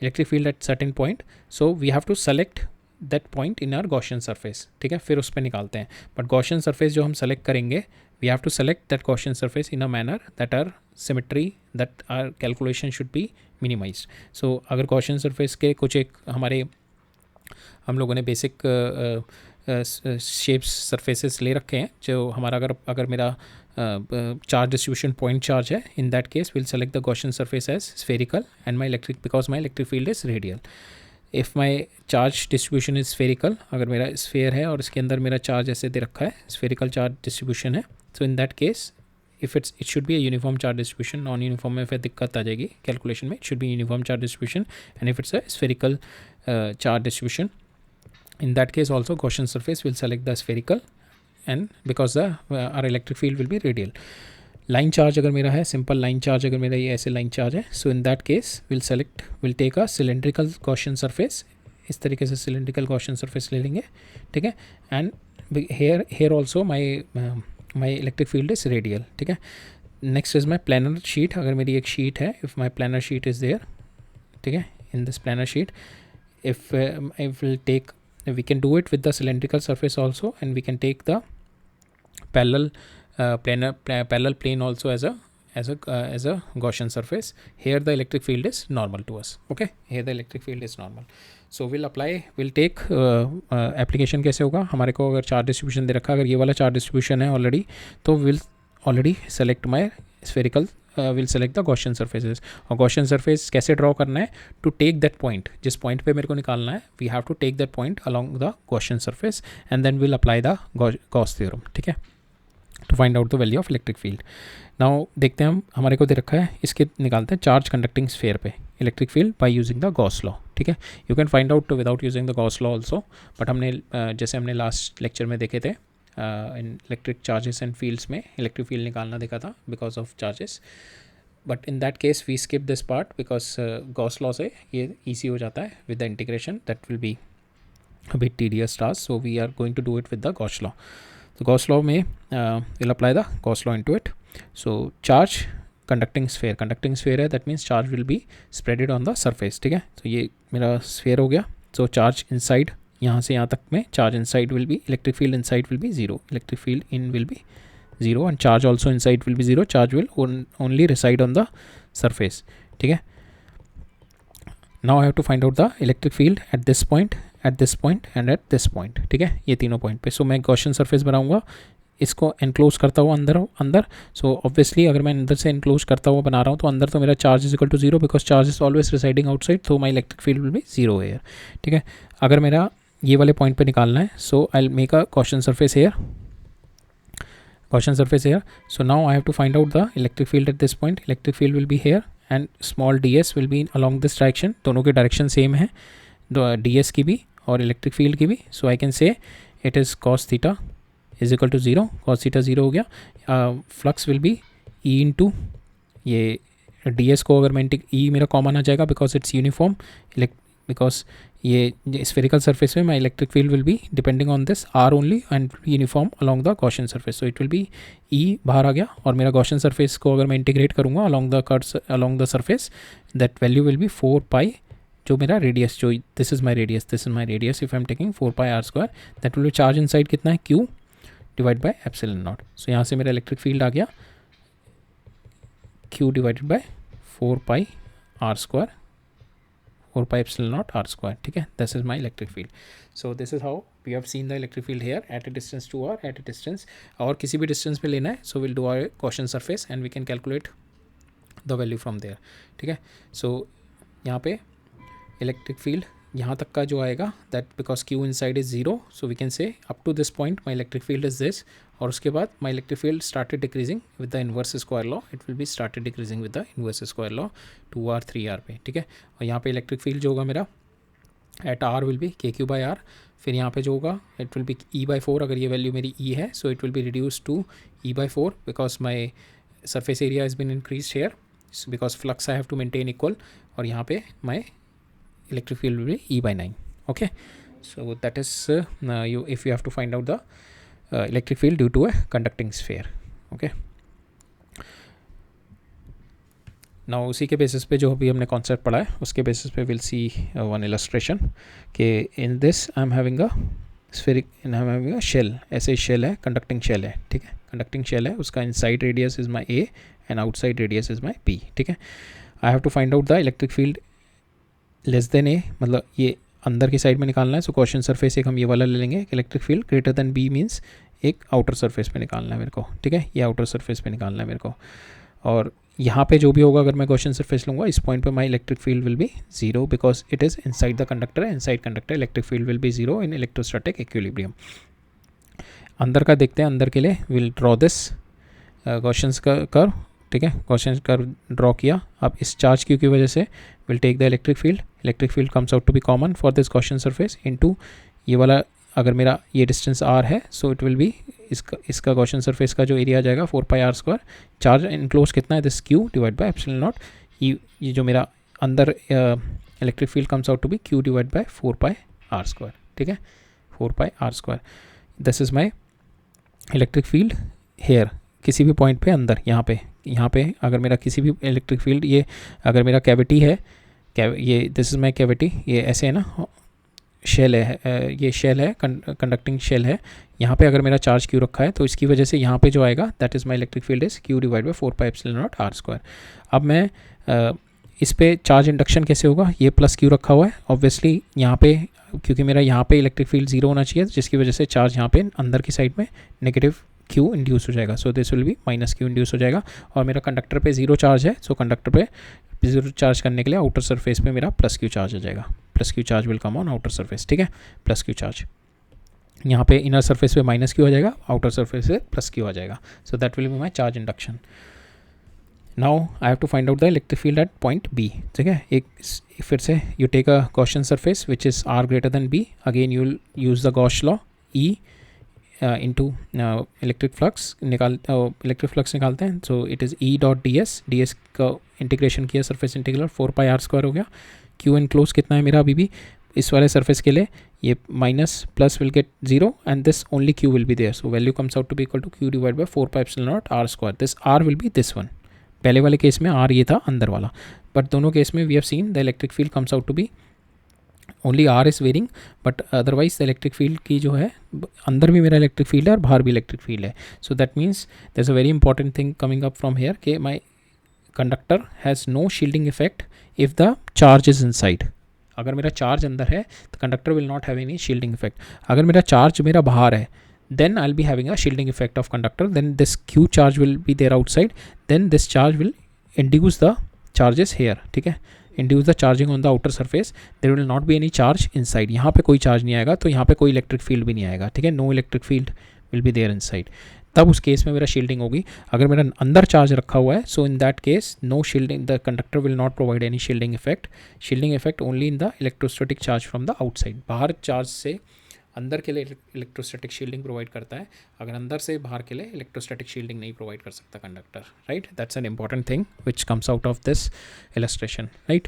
electric field at certain point. So we have to select that point in our Gaussian surface. ठीक है, फिर उस पर निकालते हैं. बट गॉसियन सरफेस जो हम सेलेक्ट करेंगे, we have to select that Gaussian surface in a manner that are symmetry, that are calculation should be minimised. So अगर गॉसियन सरफेस के कुछ एक हम लोगों ने बेसिक शेप्स सरफेसेस ले रखे हैं, जो हमारा अगर मेरा चार्ज डिस्ट्रीब्यूशन पॉइंट चार्ज है, in that case will select the Gaussian surface as spherical and because my electric field is radial. If my charge distribution is spherical, अगर मेरा स्फेयर है और इसके अंदर मेरा चार्ज ऐसे दे रखा है, स्फेरिकल चार्ज डिस्ट्रीब्यूशन है, so in that case it should be a uniform charge distribution. Non uniform में फिर दिक्कत आ जाएगी कैलकुलेशन में. It should be uniform charge distribution. And if it's a spherical charge distribution, in that case also Gaussian surface will select the spherical, and because our electric field will be radial. Line charge अगर मेरा है, सिंपल लाइन चार्ज अगर मेरा ये ऐसे लाइन चार्ज है, so in that case will take a cylindrical Gaussian surface. इस तरीके से सिलेंड्रिकल गॉसियन सरफेस ले लेंगे. ठीक है, and here also my electric field is radial. ठीक है, next is my planar sheet. अगर मेरी एक शीट है, if my planar sheet is there, ठीक है, in this planar sheet if I will take, we can do it with the cylindrical surface also, and we can take the parallel plane also as a Gaussian surface. Here the electric field is normal to us. Okay, here the electric field is normal. So we'll take application कैसे होगा. हमारे को अगर चार्ज डिस्ट्रीब्यूशन दे रखा है, अगर ये वाला चार्ज डिस्ट्रीब्यूशन है ऑलरेडी, तो we'll already select my spherical, will select the Gaussian surfaces. और गॉसियन सरफेस कैसे ड्रॉ करना है? टू टेक दैट पॉइंट, जिस पॉइंट पे मेरे को निकालना है, we have to take that point along the Gaussian surface and then will apply the Gauss theorem. ठीक है, to find out the value of electric field. Now देखते हैं, हमारे को दे रखा है, इसके निकालते हैं चार्ज कंडक्टिंग स्फीयर पे electric field by using the Gauss law. ठीक है, you can find out without using the Gauss law also, but हमने जैसे हमने लास्ट लेक्चर में देखे थे इन इलेक्ट्रिक चार्जेस एंड फील्ड्स में इलेक्ट्रिक फील्ड निकालना देखा था because of charges. But in that case we skip this part because Gauss law से ये ईजी हो जाता है with the integration. That will be a bit tedious task, so we are going to do it with the Gauss law. तो गॉस लॉ में will apply the Gauss law into it. So charge conducting sphere है, that means charge will be spreaded on the surface. ठीक है, तो ये मेरा स्फीयर हो गया. सो चार्ज इनसाइड, यहाँ से यहाँ तक में charge inside will be, electric field inside will be zero, electric field in will be 0 and charge also inside will be 0. Charge will only reside on the surface. ठीक है, now I have to find out the electric field at this point and at this point. ठीक है, ये तीनों पॉइंट पे. सो मैं गॉसियन सरफेस बनाऊंगा, इसको एनक्लोज करता हुआ अंदर. सो ऑब्वियसली अगर मैं अंदर से एनक्लोज करता हुआ बना रहा हूँ तो अंदर तो मेरा charge is equal to 0 because charge is always residing outside, तो my electric field will be 0 here. ठीक है, अगर मेरा ये वाले पॉइंट पे निकालना है, so I will make a Gaussian surface here Gaussian surface here. So now I have to find out the electric field at this point. Electric field will be here and small ds will be along this direction. दोनों के direction same है, ds की भी और electric field की भी. So I can say it is cos theta is equal to 0. cos theta 0 हो गया. Flux will be E into ये ds को अगर मैं E मेरा कॉमन आ जाएगा बिकॉज इट्स यूनिफॉर्म, बिकॉज ये स्फेरिकल सरफेस में my electric field will be depending on this R only and uniform along the Gaussian surface. So it will be E बाहर आ गया और मेरा गॉसियन सरफेस को अगर मैं इंटीग्रेट करूँगा along the curves along the surface, that value will be 4 pi जो मेरा रेडियस, जो this is my radius if I am taking 4 pi R square, that will be charge inside कितना है Q divide by epsilon naught. So यहाँ से मेरा इलेक्ट्रिक फील्ड आ गया Q divided by 4 pi R square, 4 pi epsilon naught r square. ठीक है, this is my electric field. So this is how we have seen the electric field here at a distance 2 or at a distance, और किसी भी distance पे लेना है. So we'll do our Gaussian surface and we can calculate the value from there. ठीक है, so यहाँ पे electric field यहाँ तक का जो आएगा that because Q inside is 0, so we can say up to this point my electric field is this, और उसके बाद my electric field started decreasing with the inverse square law. It will be started decreasing with the inverse square law 2r 3r पे. ठीक है, और यहाँ पे electric field जो होगा मेरा at r will be kq by r. फिर यहाँ पे जो होगा it will be e by 4. अगर ये वैल्यू मेरी e है so it will be reduced to e by 4 because my surface area has been increased here, so because flux I have to maintain equal, और यहाँ पे my electric field will be E by 9. Okay, so that is if you have to find out the electric field due to a conducting sphere. Okay, now उसी के बेसिस पे जो अभी हमने कॉन्सेप्ट पढ़ा है उसके बेसिस पे विल सी वन इलस्ट्रेशन कि in this I am having a spheric, I am having a shell. ऐसे शेल है, कंडक्टिंग शेल है. ठीक है, कंडक्टिंग शेल है, उसका inside radius is my A and outside radius is my B. ठीक है, I have to find out the electric field less than A, मतलब ये अंदर की साइड में निकालना है. सो गॉसियन सरफेस एक हम ये वाला ले लेंगे. Electric field greater than B means एक आउटर सरफेस पे निकालना है मेरे को. ठीक है, ये आउटर सरफेस पे निकालना है मेरे को, और यहाँ पे जो भी होगा अगर मैं गॉसियन सरफेस लूँगा इस पॉइंट पे my electric field will be 0 because it is inside the conductor. Inside conductor electric field will be 0 in electrostatic equilibrium. अंदर का देखते हैं, अंदर के लिए will draw this Gaussian curve. ठीक है, गॉसियन कर्व ड्रॉ किया. अब इस चार्ज क्यू की वजह से will take the electric field comes out to be common for this Gaussian surface into ये वाला, अगर मेरा ये डिस्टेंस r है सो इट विल बी इसका गॉसियन सरफेस का जो एरिया आ जाएगा 4 pi R square. Charge enclose कितना है, this Q divide by epsilon naught. ये जो मेरा अंदर electric field comes out to be Q divide by 4 pi R square. ठीक है, 4 pi R square. This is my electric field here किसी भी पॉइंट पे अंदर. यहाँ पे अगर मेरा किसी भी इलेक्ट्रिक फील्ड, ये अगर मेरा कैविटी है, ये दिस इज़ माई कैविटी, ये ऐसे है ना, शेल है, ये शेल है, कंडक्टिंग शेल है. यहाँ पे अगर मेरा चार्ज क्यू रखा है तो इसकी वजह से यहाँ पे जो आएगा that is my electric field is Q divide by 4 pi epsilon naught R square. अब मैं इस पे चार्ज इंडक्शन कैसे होगा, ये प्लस Q रखा हुआ है ऑब्वियसली यहाँ पे, क्योंकि मेरा यहाँ पे इलेक्ट्रिक फील्ड 0 होना चाहिए जिसकी वजह से चार्ज यहाँ पे अंदर की साइड में नेगेटिव Q इंड्यूस हो जाएगा. So this will be minus Q induce हो जाएगा, और मेरा कंडक्टर पे 0 चार्ज है. सो कंडक्टर पे 0 चार्ज करने के लिए आउटर सरफेस पे मेरा प्लस Q चार्ज आ जाएगा. Plus Q charge will come on outer surface. ठीक है, प्लस Q चार्ज यहाँ पे इनर सरफेस पे माइनस Q आ जाएगा, आउटर सरफेस पे प्लस Q आ जाएगा. So that will be my charge induction. Now I have to find out the electric field at point B. ठीक है, एक फिर से you take a Gaussian surface which is r greater than b. Again you will use the Gauss law. E into electric flux निकालते हैं. So it is E dot ds का इंटीग्रेशन किया, surface integral 4 pi R square हो गया. Q इनक्लोज कितना है मेरा अभी भी इस वाले सरफेस के लिए, ये minus plus will get 0 and this only Q will be there. So value comes out to be equal to Q divide by 4 pi epsilon naught R square. This R will be this one. पहले वाले केस में R ये था अंदर वाला, बट दोनों केस में we have seen the electric field comes out to be only R is varying, but otherwise the electric field की जो है अंदर भी मेरा इलेक्ट्रिक फील्ड है और बाहर भी इलेक्ट्रिक फील्ड है. So that means there is a very important thing coming up from here कि my conductor has no shielding effect if the charge is inside. अगर मेरा चार्ज अंदर है तो conductor will not have any shielding effect. अगर मेरा चार्ज मेरा बाहर है then I'll be having a shielding effect of conductor. Then this Q charge will be there outside. Then this charge will induce the charges here. ठीक है, induce the charging on the outer surface. There will not be any charge inside. यहाँ पे कोई चार्ज नहीं आएगा तो यहाँ पे कोई इलेक्ट्रिक फील्ड भी नहीं आएगा. ठीक है, no electric field will be there inside. तब उस केस में मेरा शील्डिंग होगी. अगर मेरा अंदर चार्ज रखा हुआ है, so in that case no shielding, the conductor will not provide any shielding effect only in the electrostatic charge from the outside. बाहर चार्ज से अंदर के लिए इलेक्ट्रोस्टैटिक शील्डिंग प्रोवाइड करता है, अगर अंदर से बाहर के लिए इलेक्ट्रोस्टैटिक शील्डिंग नहीं प्रोवाइड कर सकता conductor, right. That's an important thing which comes out of this illustration, right.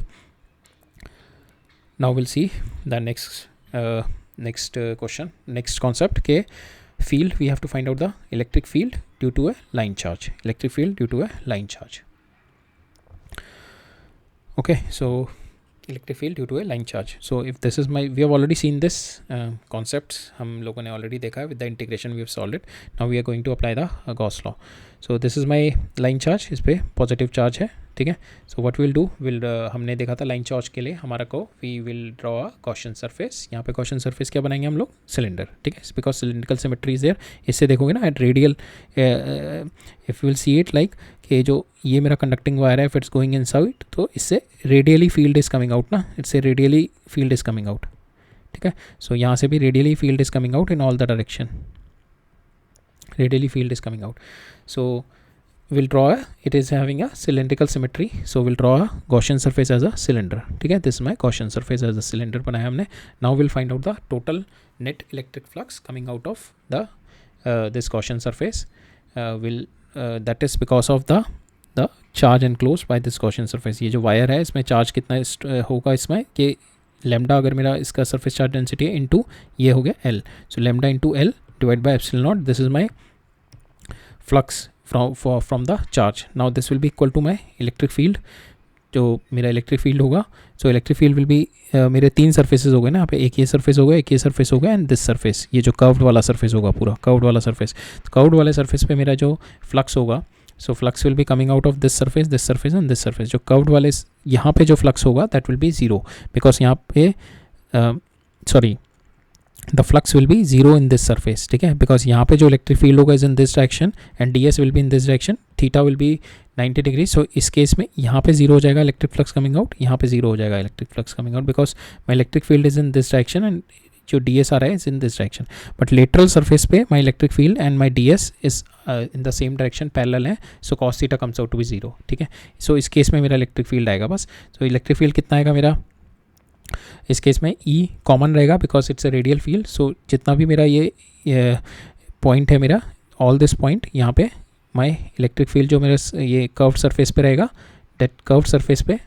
Now we'll see the next question, next concept. Okay, field, we have to find out the electric field due to a line charge. Okay, so electric field due to a line charge. So if this is my, we have already seen this concepts, हम लोगों ने already देखा है. With the integration we have solved it. Now we are going to apply the Gauss law. So this is my line charge, इस पे पॉजिटिव चार्ज है, ठीक है. सो व्हाट विल डू, हमने देखा था लाइन चार्ज के लिए हमारा को we will draw a Gaussian surface. यहाँ पे गॉसियन सरफेस क्या बनाएंगे हम लोग, सिलेंडर, ठीक है, because cylindrical symmetry is there. इससे देखोगे ना at radial, if will see it like कि जो ये मेरा कंडक्टिंग वायर है, इफ इट्स गोइंग इनसाइड, तो इससे radially field is coming out ना, इससे radially field is coming out, ठीक है. सो यहाँ से भी radially field is coming out in all the direction, radially field is coming out. So we'll draw it is having a cylindrical symmetry, so we'll draw a Gaussian surface as a cylinder, ठीक है. this is my Gaussian surface as a cylinder बनाया हमने. Now we'll find out the total net electric flux coming out of the this Gaussian surface, that is because of the charge enclosed by this Gaussian surface. ये जो वायर है इसमें चार्ज कितना होगा इसमें, कि लेमडा अगर मेरा इसका सरफेस चार्ज डेंसिटी है इनटू ये हो गया L, so lambda into L divided by epsilon naught. This is my flux from the charge. Now this will be equal to my electric field, जो मेरा इलेक्ट्रिक फील्ड होगा. सो इलेक्ट्रिक फील्ड विल बी, मेरे तीन सर्फेसेज हो गए ना यहाँ पे, एक ये सर्फेस हो गया, एक ये सर्फेस हो गया, एंड दिस सर्फेस, ये जो कर्व्ड वाला सर्फेस होगा, पूरा कर्व्ड वाला सर्फेस. कर्व्ड वाले सर्फेस पे मेरा जो फ्लक्स होगा, so flux will be coming out of this surface and this surface. जो कर्व्ड वाले यहाँ पे जो फ्लक्स होगा that will be zero, because यहाँ पे sorry the flux will be zero in this surface, ठीक है, because यहाँ पे जो electric field होगा is in this direction and ds will be in this direction, theta will be 90 degree. so इस केस में यहाँ पे zero हो जाएगा electric flux coming out, यहाँ पे zero हो जाएगा electric flux coming out, because my electric field is in this direction and जो ds आ रहा है is in this direction. but lateral surface पे my electric field and my ds is in the same direction, parallel है, so cos theta comes out to be 0, ठीक है. so इस केस में मेरा electric field आएगा बस. so electric field कितना आएगा मेरा, इस केस में E कॉमन रहेगा because it's a radial field. So जितना भी मेरा ये पॉइंट है मेरा, ऑल दिस पॉइंट, यहाँ पे माय इलेक्ट्रिक फील्ड जो मेरा ये कर्व्ड सरफेस पे रहेगा, दैट कर्व्ड सरफेस पे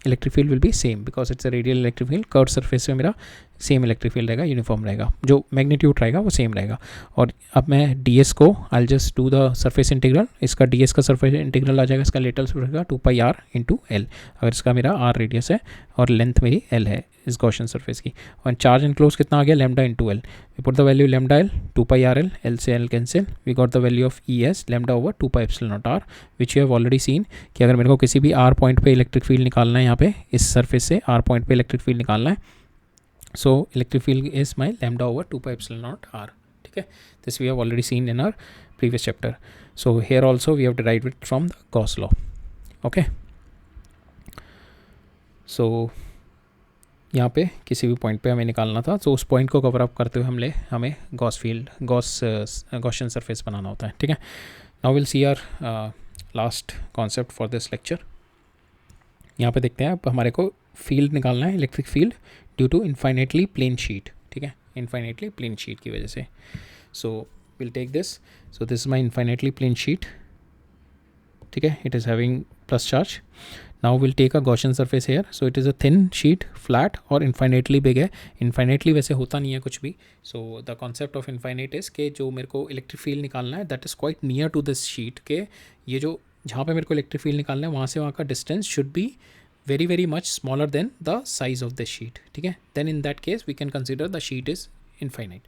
electric field will be same because it's a radial electric field. Curved surface पे मेरा सेम इलेक्ट्रिक फील्ड रहेगा, यूनिफॉर्म रहेगा, जो मैग्नीट्यूड रहेगा वो सेम रहेगा. और अब मैं डी एस को I just do the surface integral. इसका डी एस का सरफेस इंटीग्रल आ जाएगा, इसका लेटरल रहेगा 2πr इंटू एल, अगर इसका मेरा r रेडियस है और लेंथ मेरी l है इस गॉसियन सरफेस की. और चार्ज इनक्लोज कितना आ गया, lambda into L. We put the value lambda L, 2πrl, L से L cancel, we got the value of E S lambda over 2π epsilon naught R, which you have already seen कि अगर मेरे को किसी भी r पॉइंट पे इलेक्ट्रिक फील्ड निकालना है, यहाँ पे इस सरफेस से r पॉइंट पे इलेक्ट्रिक फील्ड निकालना है, so electric field is my lambda over 2π epsilon naught r, ठीक है. this we have already seen in our previous chapter. so here also we have derived it from the Gauss law. okay, so यहाँ पे किसी भी पॉइंट पे हमें निकालना था, तो उस पॉइंट को कवर अप करते हुए हमें गॉसियन सरफेस बनाना होता है, ठीक है. Now will see our last concept for this lecture. यहाँ पे देखते हैं, अब हमारे को फील्ड निकालना है, electric field due to infinitely plane sheet, ठीक है, इनफाइनाइटली प्लेन शीट की वजह से. So will take this, so this is my infinitely plane sheet, ठीक है, it is having plus charge. Now will take a Gaussian surface here. So it is a thin sheet, flat और इनफाइनाइटली बिग है. इनफाइनाइटली वैसे होता नहीं है कुछ भी. So the concept of infinite is के जो मेरे को इलेक्ट्रिक फील्ड निकालना है that is quite near to this sheet, के ये जो जहाँ पे मेरे को इलेक्ट्रिक फील्ड निकालना है वहाँ से वहाँ का distance should be very very much smaller than the size of the sheet, ठीक है. then in that case we can consider the sheet is infinite,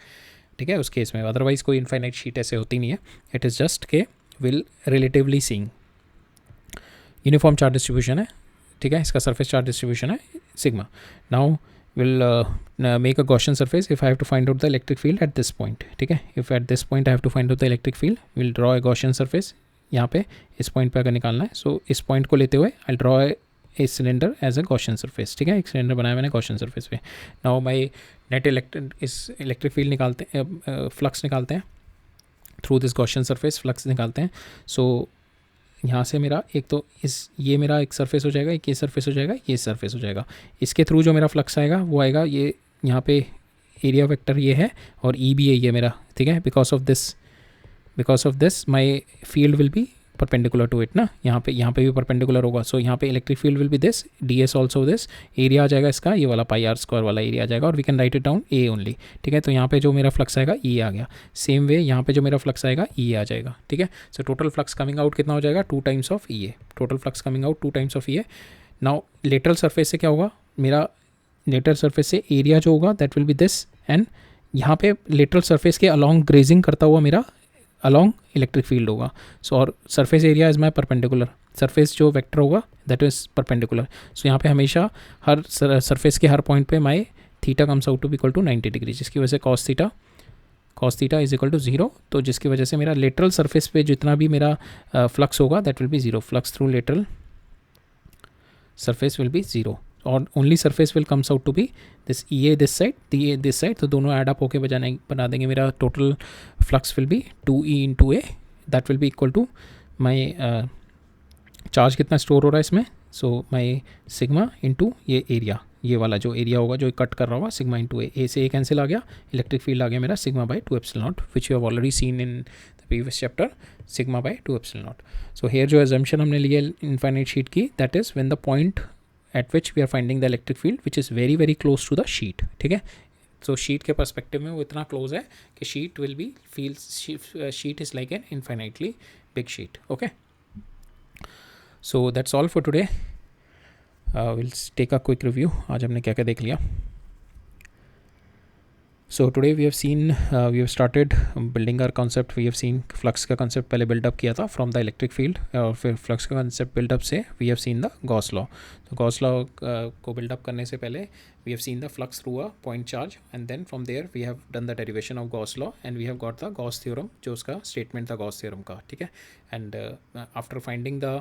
ठीक है, उस केस में. अदरवाइज कोई इनफाइनाइट शीट ऐसे होती नहीं है. इट इज़ जस्ट के will relatively seeing uniform charge distribution है, ठीक है, इसका सरफेस चार्ज डिस्ट्रीब्यूशन है sigma. Now will make a Gaussian surface if I have to find out the electric field at this point, ठीक है. If at this point I have to find out the electric field, will draw a Gaussian surface. यहाँ पे इस पॉइंट पे अगर निकालना है, सो इस पॉइंट को लेते हुए I draw a cylinder as a Gaussian surface, ठीक है, एक सिलेंडर बनाया मैंने गॉसियन सरफेस पे. Now my net electric field निकालते हैं, फ्लक्स निकालते हैं. Through this Gaussian surface flux निकालते हैं. सो यहाँ से मेरा एक तो ये मेरा एक सरफेस हो जाएगा, एक ये सरफेस हो जाएगा, ये सरफेस हो जाएगा. इसके थ्रू जो मेरा फ्लक्स आएगा वो आएगा ये यहाँ पे एरिया वेक्टर ये है और ई भी है ये मेरा. ठीक है, because of this my field will be perpendicular to it ना. यहाँ पे भी परपेंडिकुलर होगा. सो यहाँ पे electric field will be this, D S also this. Area आ जाएगा इसका ये वाला पाई आर स्क्वायर वाला एरिया आ जाएगा और we can write it down A only. ठीक है, तो यहाँ पे जो मेरा फ्लक्स आएगा ई आ गया. सेम वे यहाँ पे जो मेरा फ्लक्स आएगा ई आ जाएगा. ठीक है, so total flux coming out कितना हो जाएगा, 2 times of E A. Total flux coming out 2 times of E A. Now lateral surface से क्या होगा, मेरा लेटरल सरफेस से एरिया जो होगा that will be this. And यहाँ पे लेटरल सरफेस के अलॉन्ग ग्रेजिंग करता हुआ मेरा अलॉन्ग इलेक्ट्रिक फील्ड होगा. सो और surface area is my perpendicular. Surface जो वेक्टर होगा दैट इज परपेंडिकुलर. सो यहाँ पे हमेशा हर सरफेस के हर पॉइंट पे my theta comes out to be equal to 90 degree, जिसकी वजह से cos theta is equal to 0. तो जिसकी वजह से मेरा लेटरल सरफेस पे जितना भी मेरा फ्लक्स होगा that will be 0. Flux through lateral surface will be 0 और only surface will comes out to be this E A this side, the A this side. तो दोनों एड अप होके बना देंगे मेरा total flux will be 2E into A. That will be equal to my charge कितना स्टोर हो रहा है इसमें. सो माई सिग्मा इंटू ये एरिया, ये वाला जो एरिया होगा जो कट कर रहा होगा, सिग्मा इंटू ए से ए कैंसिल आ गया. इलेक्ट्रिक फील्ड आ गया मेरा sigma by 2 epsilon not, which you have already seen in the previous chapter, sigma by 2 epsilon naught. So here जो एजम्पशन हमने लिया इनफाइनाइट शीट की, that is when the point at which we are finding the electric field which is very very close to the sheet. ठीक है, so sheet के perspective में वो इतना close है कि sheet will be sheet is like an infinitely big sheet. Okay, so that's all for today. We'll take a quick review. आज हमने क्या क्या देख लिया. So today we have started building our concept. We have seen flux का concept पहले build up किया था from the electric field और फिर flux का concept build up से we have seen the Gauss law. तो Gauss law को build up करने से पहले we have seen the flux through a point charge and then from there we have done the derivation of Gauss law and we have got the Gauss theorem जो उसका statement था Gauss theorem का. ठीक है, and after finding the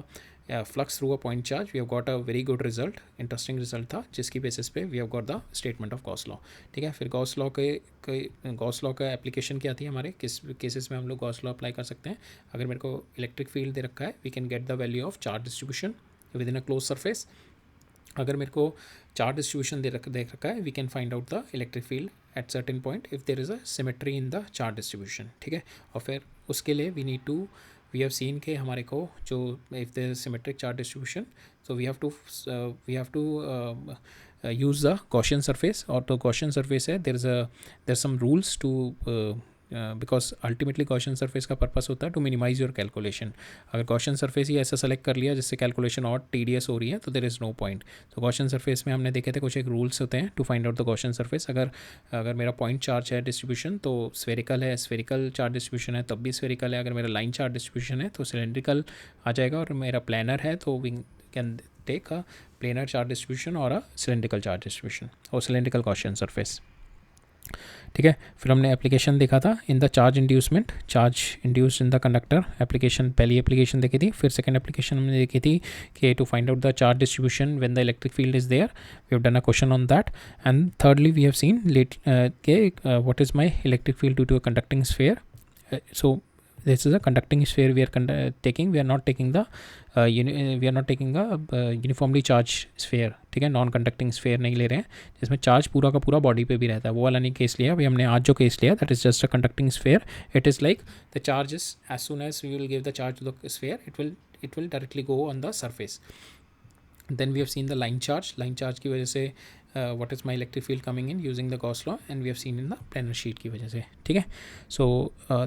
flux through a point charge we have got a very good result, interesting result था, जिसकी basis पे we have got the statement of Gauss law. ठीक है, फिर Gauss law का एप्लीकेशन क्या थी हमारे, किस केसेस में हम लोग Gauss law अप्लाई कर सकते हैं. अगर मेरे को इलेक्ट्रिक फील्ड दे रखा है we can get the value of charge distribution within a closed surface. अगर मेरे को चार्ज डिस्ट्रीब्यूशन दे रखा है we can find out the electric field at certain point if there is a symmetry in the charge distribution. ठीक है, और फिर उसके लिए वी हैव सीन के हमारे को जो if there is symmetric charge distribution so we have to use the Gaussian surface. और तो Gaussian surface है there's some rules to because ultimately Gaussian surface का पर्पस होता है to minimize your calculation. अगर Gaussian surface ही ऐसा सेलेक्ट कर लिया जिससे कैलकुलेशन और tedious हो रही है तो there is no point. तो Gaussian surface में हमने देखे थे कुछ एक रूल्स होते हैं to find out the Gaussian surface. अगर मेरा पॉइंट चार्ज है डिस्ट्रीब्यूशन तो स्फेरिकल है, स्फेरिकल चार्ज डिस्ट्रीब्यूशन है तब भी स्फेरिकल है. अगर मेरा लाइन चार्ज डिस्ट्रीब्यूशन है तो सिलेंड्रिकल आ जाएगा और मेरा प्लानर है तो we can take a planar charge distribution और अ सिलेंड्रिकल चार्ज डिस्ट्रीब्यूशन और सिलेंड्रिकल Gaussian surface. ठीक है, फिर हमने एप्लीकेशन देखा था in the charge inducement, charge induced in the conductor application. पहली एप्लीकेशन देखी थी. फिर सेकंड एप्लीकेशन हमने देखी थी कि to find out the charge distribution when the electric field is there, we have done a question on that. And thirdly we have seen के what is my electric field due to a conducting sphere. So this is a conducting sphere we are taking. We are not taking the uniformly charged sphere. ठीक है, नॉन कंडक्टिंग स्फेयर नहीं ले रहे हैं जिसमें चार्ज पूरा का पूरा बॉडी पे भी रहता है. वो वाला नहीं केस लिया. अभी हमने आज जो केस लिया that is just a conducting sphere. It is like the charge is as soon as we will give the charge to the sphere it will directly go on the surface. Then we have seen the line charge की वजह से what is my electric field coming in using the Gauss law and we have seen in the planar sheet की वजह से. ठीक है, so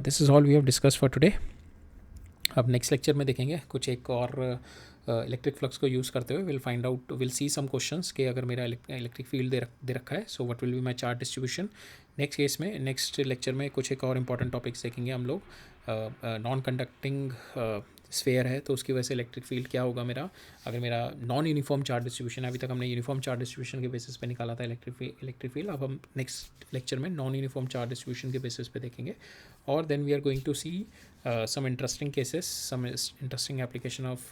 this is all we have discussed for today. अब नेक्स्ट लेक्चर में देखेंगे कुछ एक और इलेक्ट्रिक फ्लक्स को यूज़ करते हुए विल सी सम क्वेश्चंस कि अगर मेरा इलेक्ट्रिक फील्ड दे रखा है so what will be my charge distribution. Next lecture में कुछ एक और इंपॉर्टेंट टॉपिक्स देखेंगे हम लोग. नॉन कंडक्टिंग स्फेयर है तो उसकी वजह से इलेक्ट्रिक फील्ड क्या होगा मेरा, अगर मेरा नॉन यूनिफॉर्म चार्ज डिस्ट्रीब्यूशन है. अभी तक हमने यूनिफॉर्म चार्ज डिस्ट्रीब्यूशन के बेसिस पे निकाला था इलेक्ट्रिक फील्ड. अब हम नेक्स्ट लेक्चर में नॉन यूनिफॉर्म चार्ज डिस्ट्रीब्यूशन के बेसिस पे देखेंगे. और then we are going to see some interesting cases, some interesting application of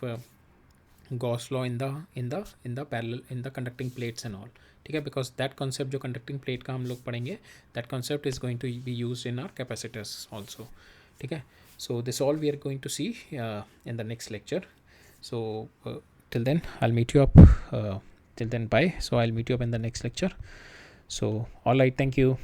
Gauss law in the conducting plates and all. ठीक है, because that concept जो conducting plate का हम लोग पढ़ेंगे that concept is going to be used in our capacitors also. ठीक है. So this all we are going to see in the next lecture. So till then I'll meet you up. Till then, bye. So I'll meet you up in the next lecture. So all right, thank you.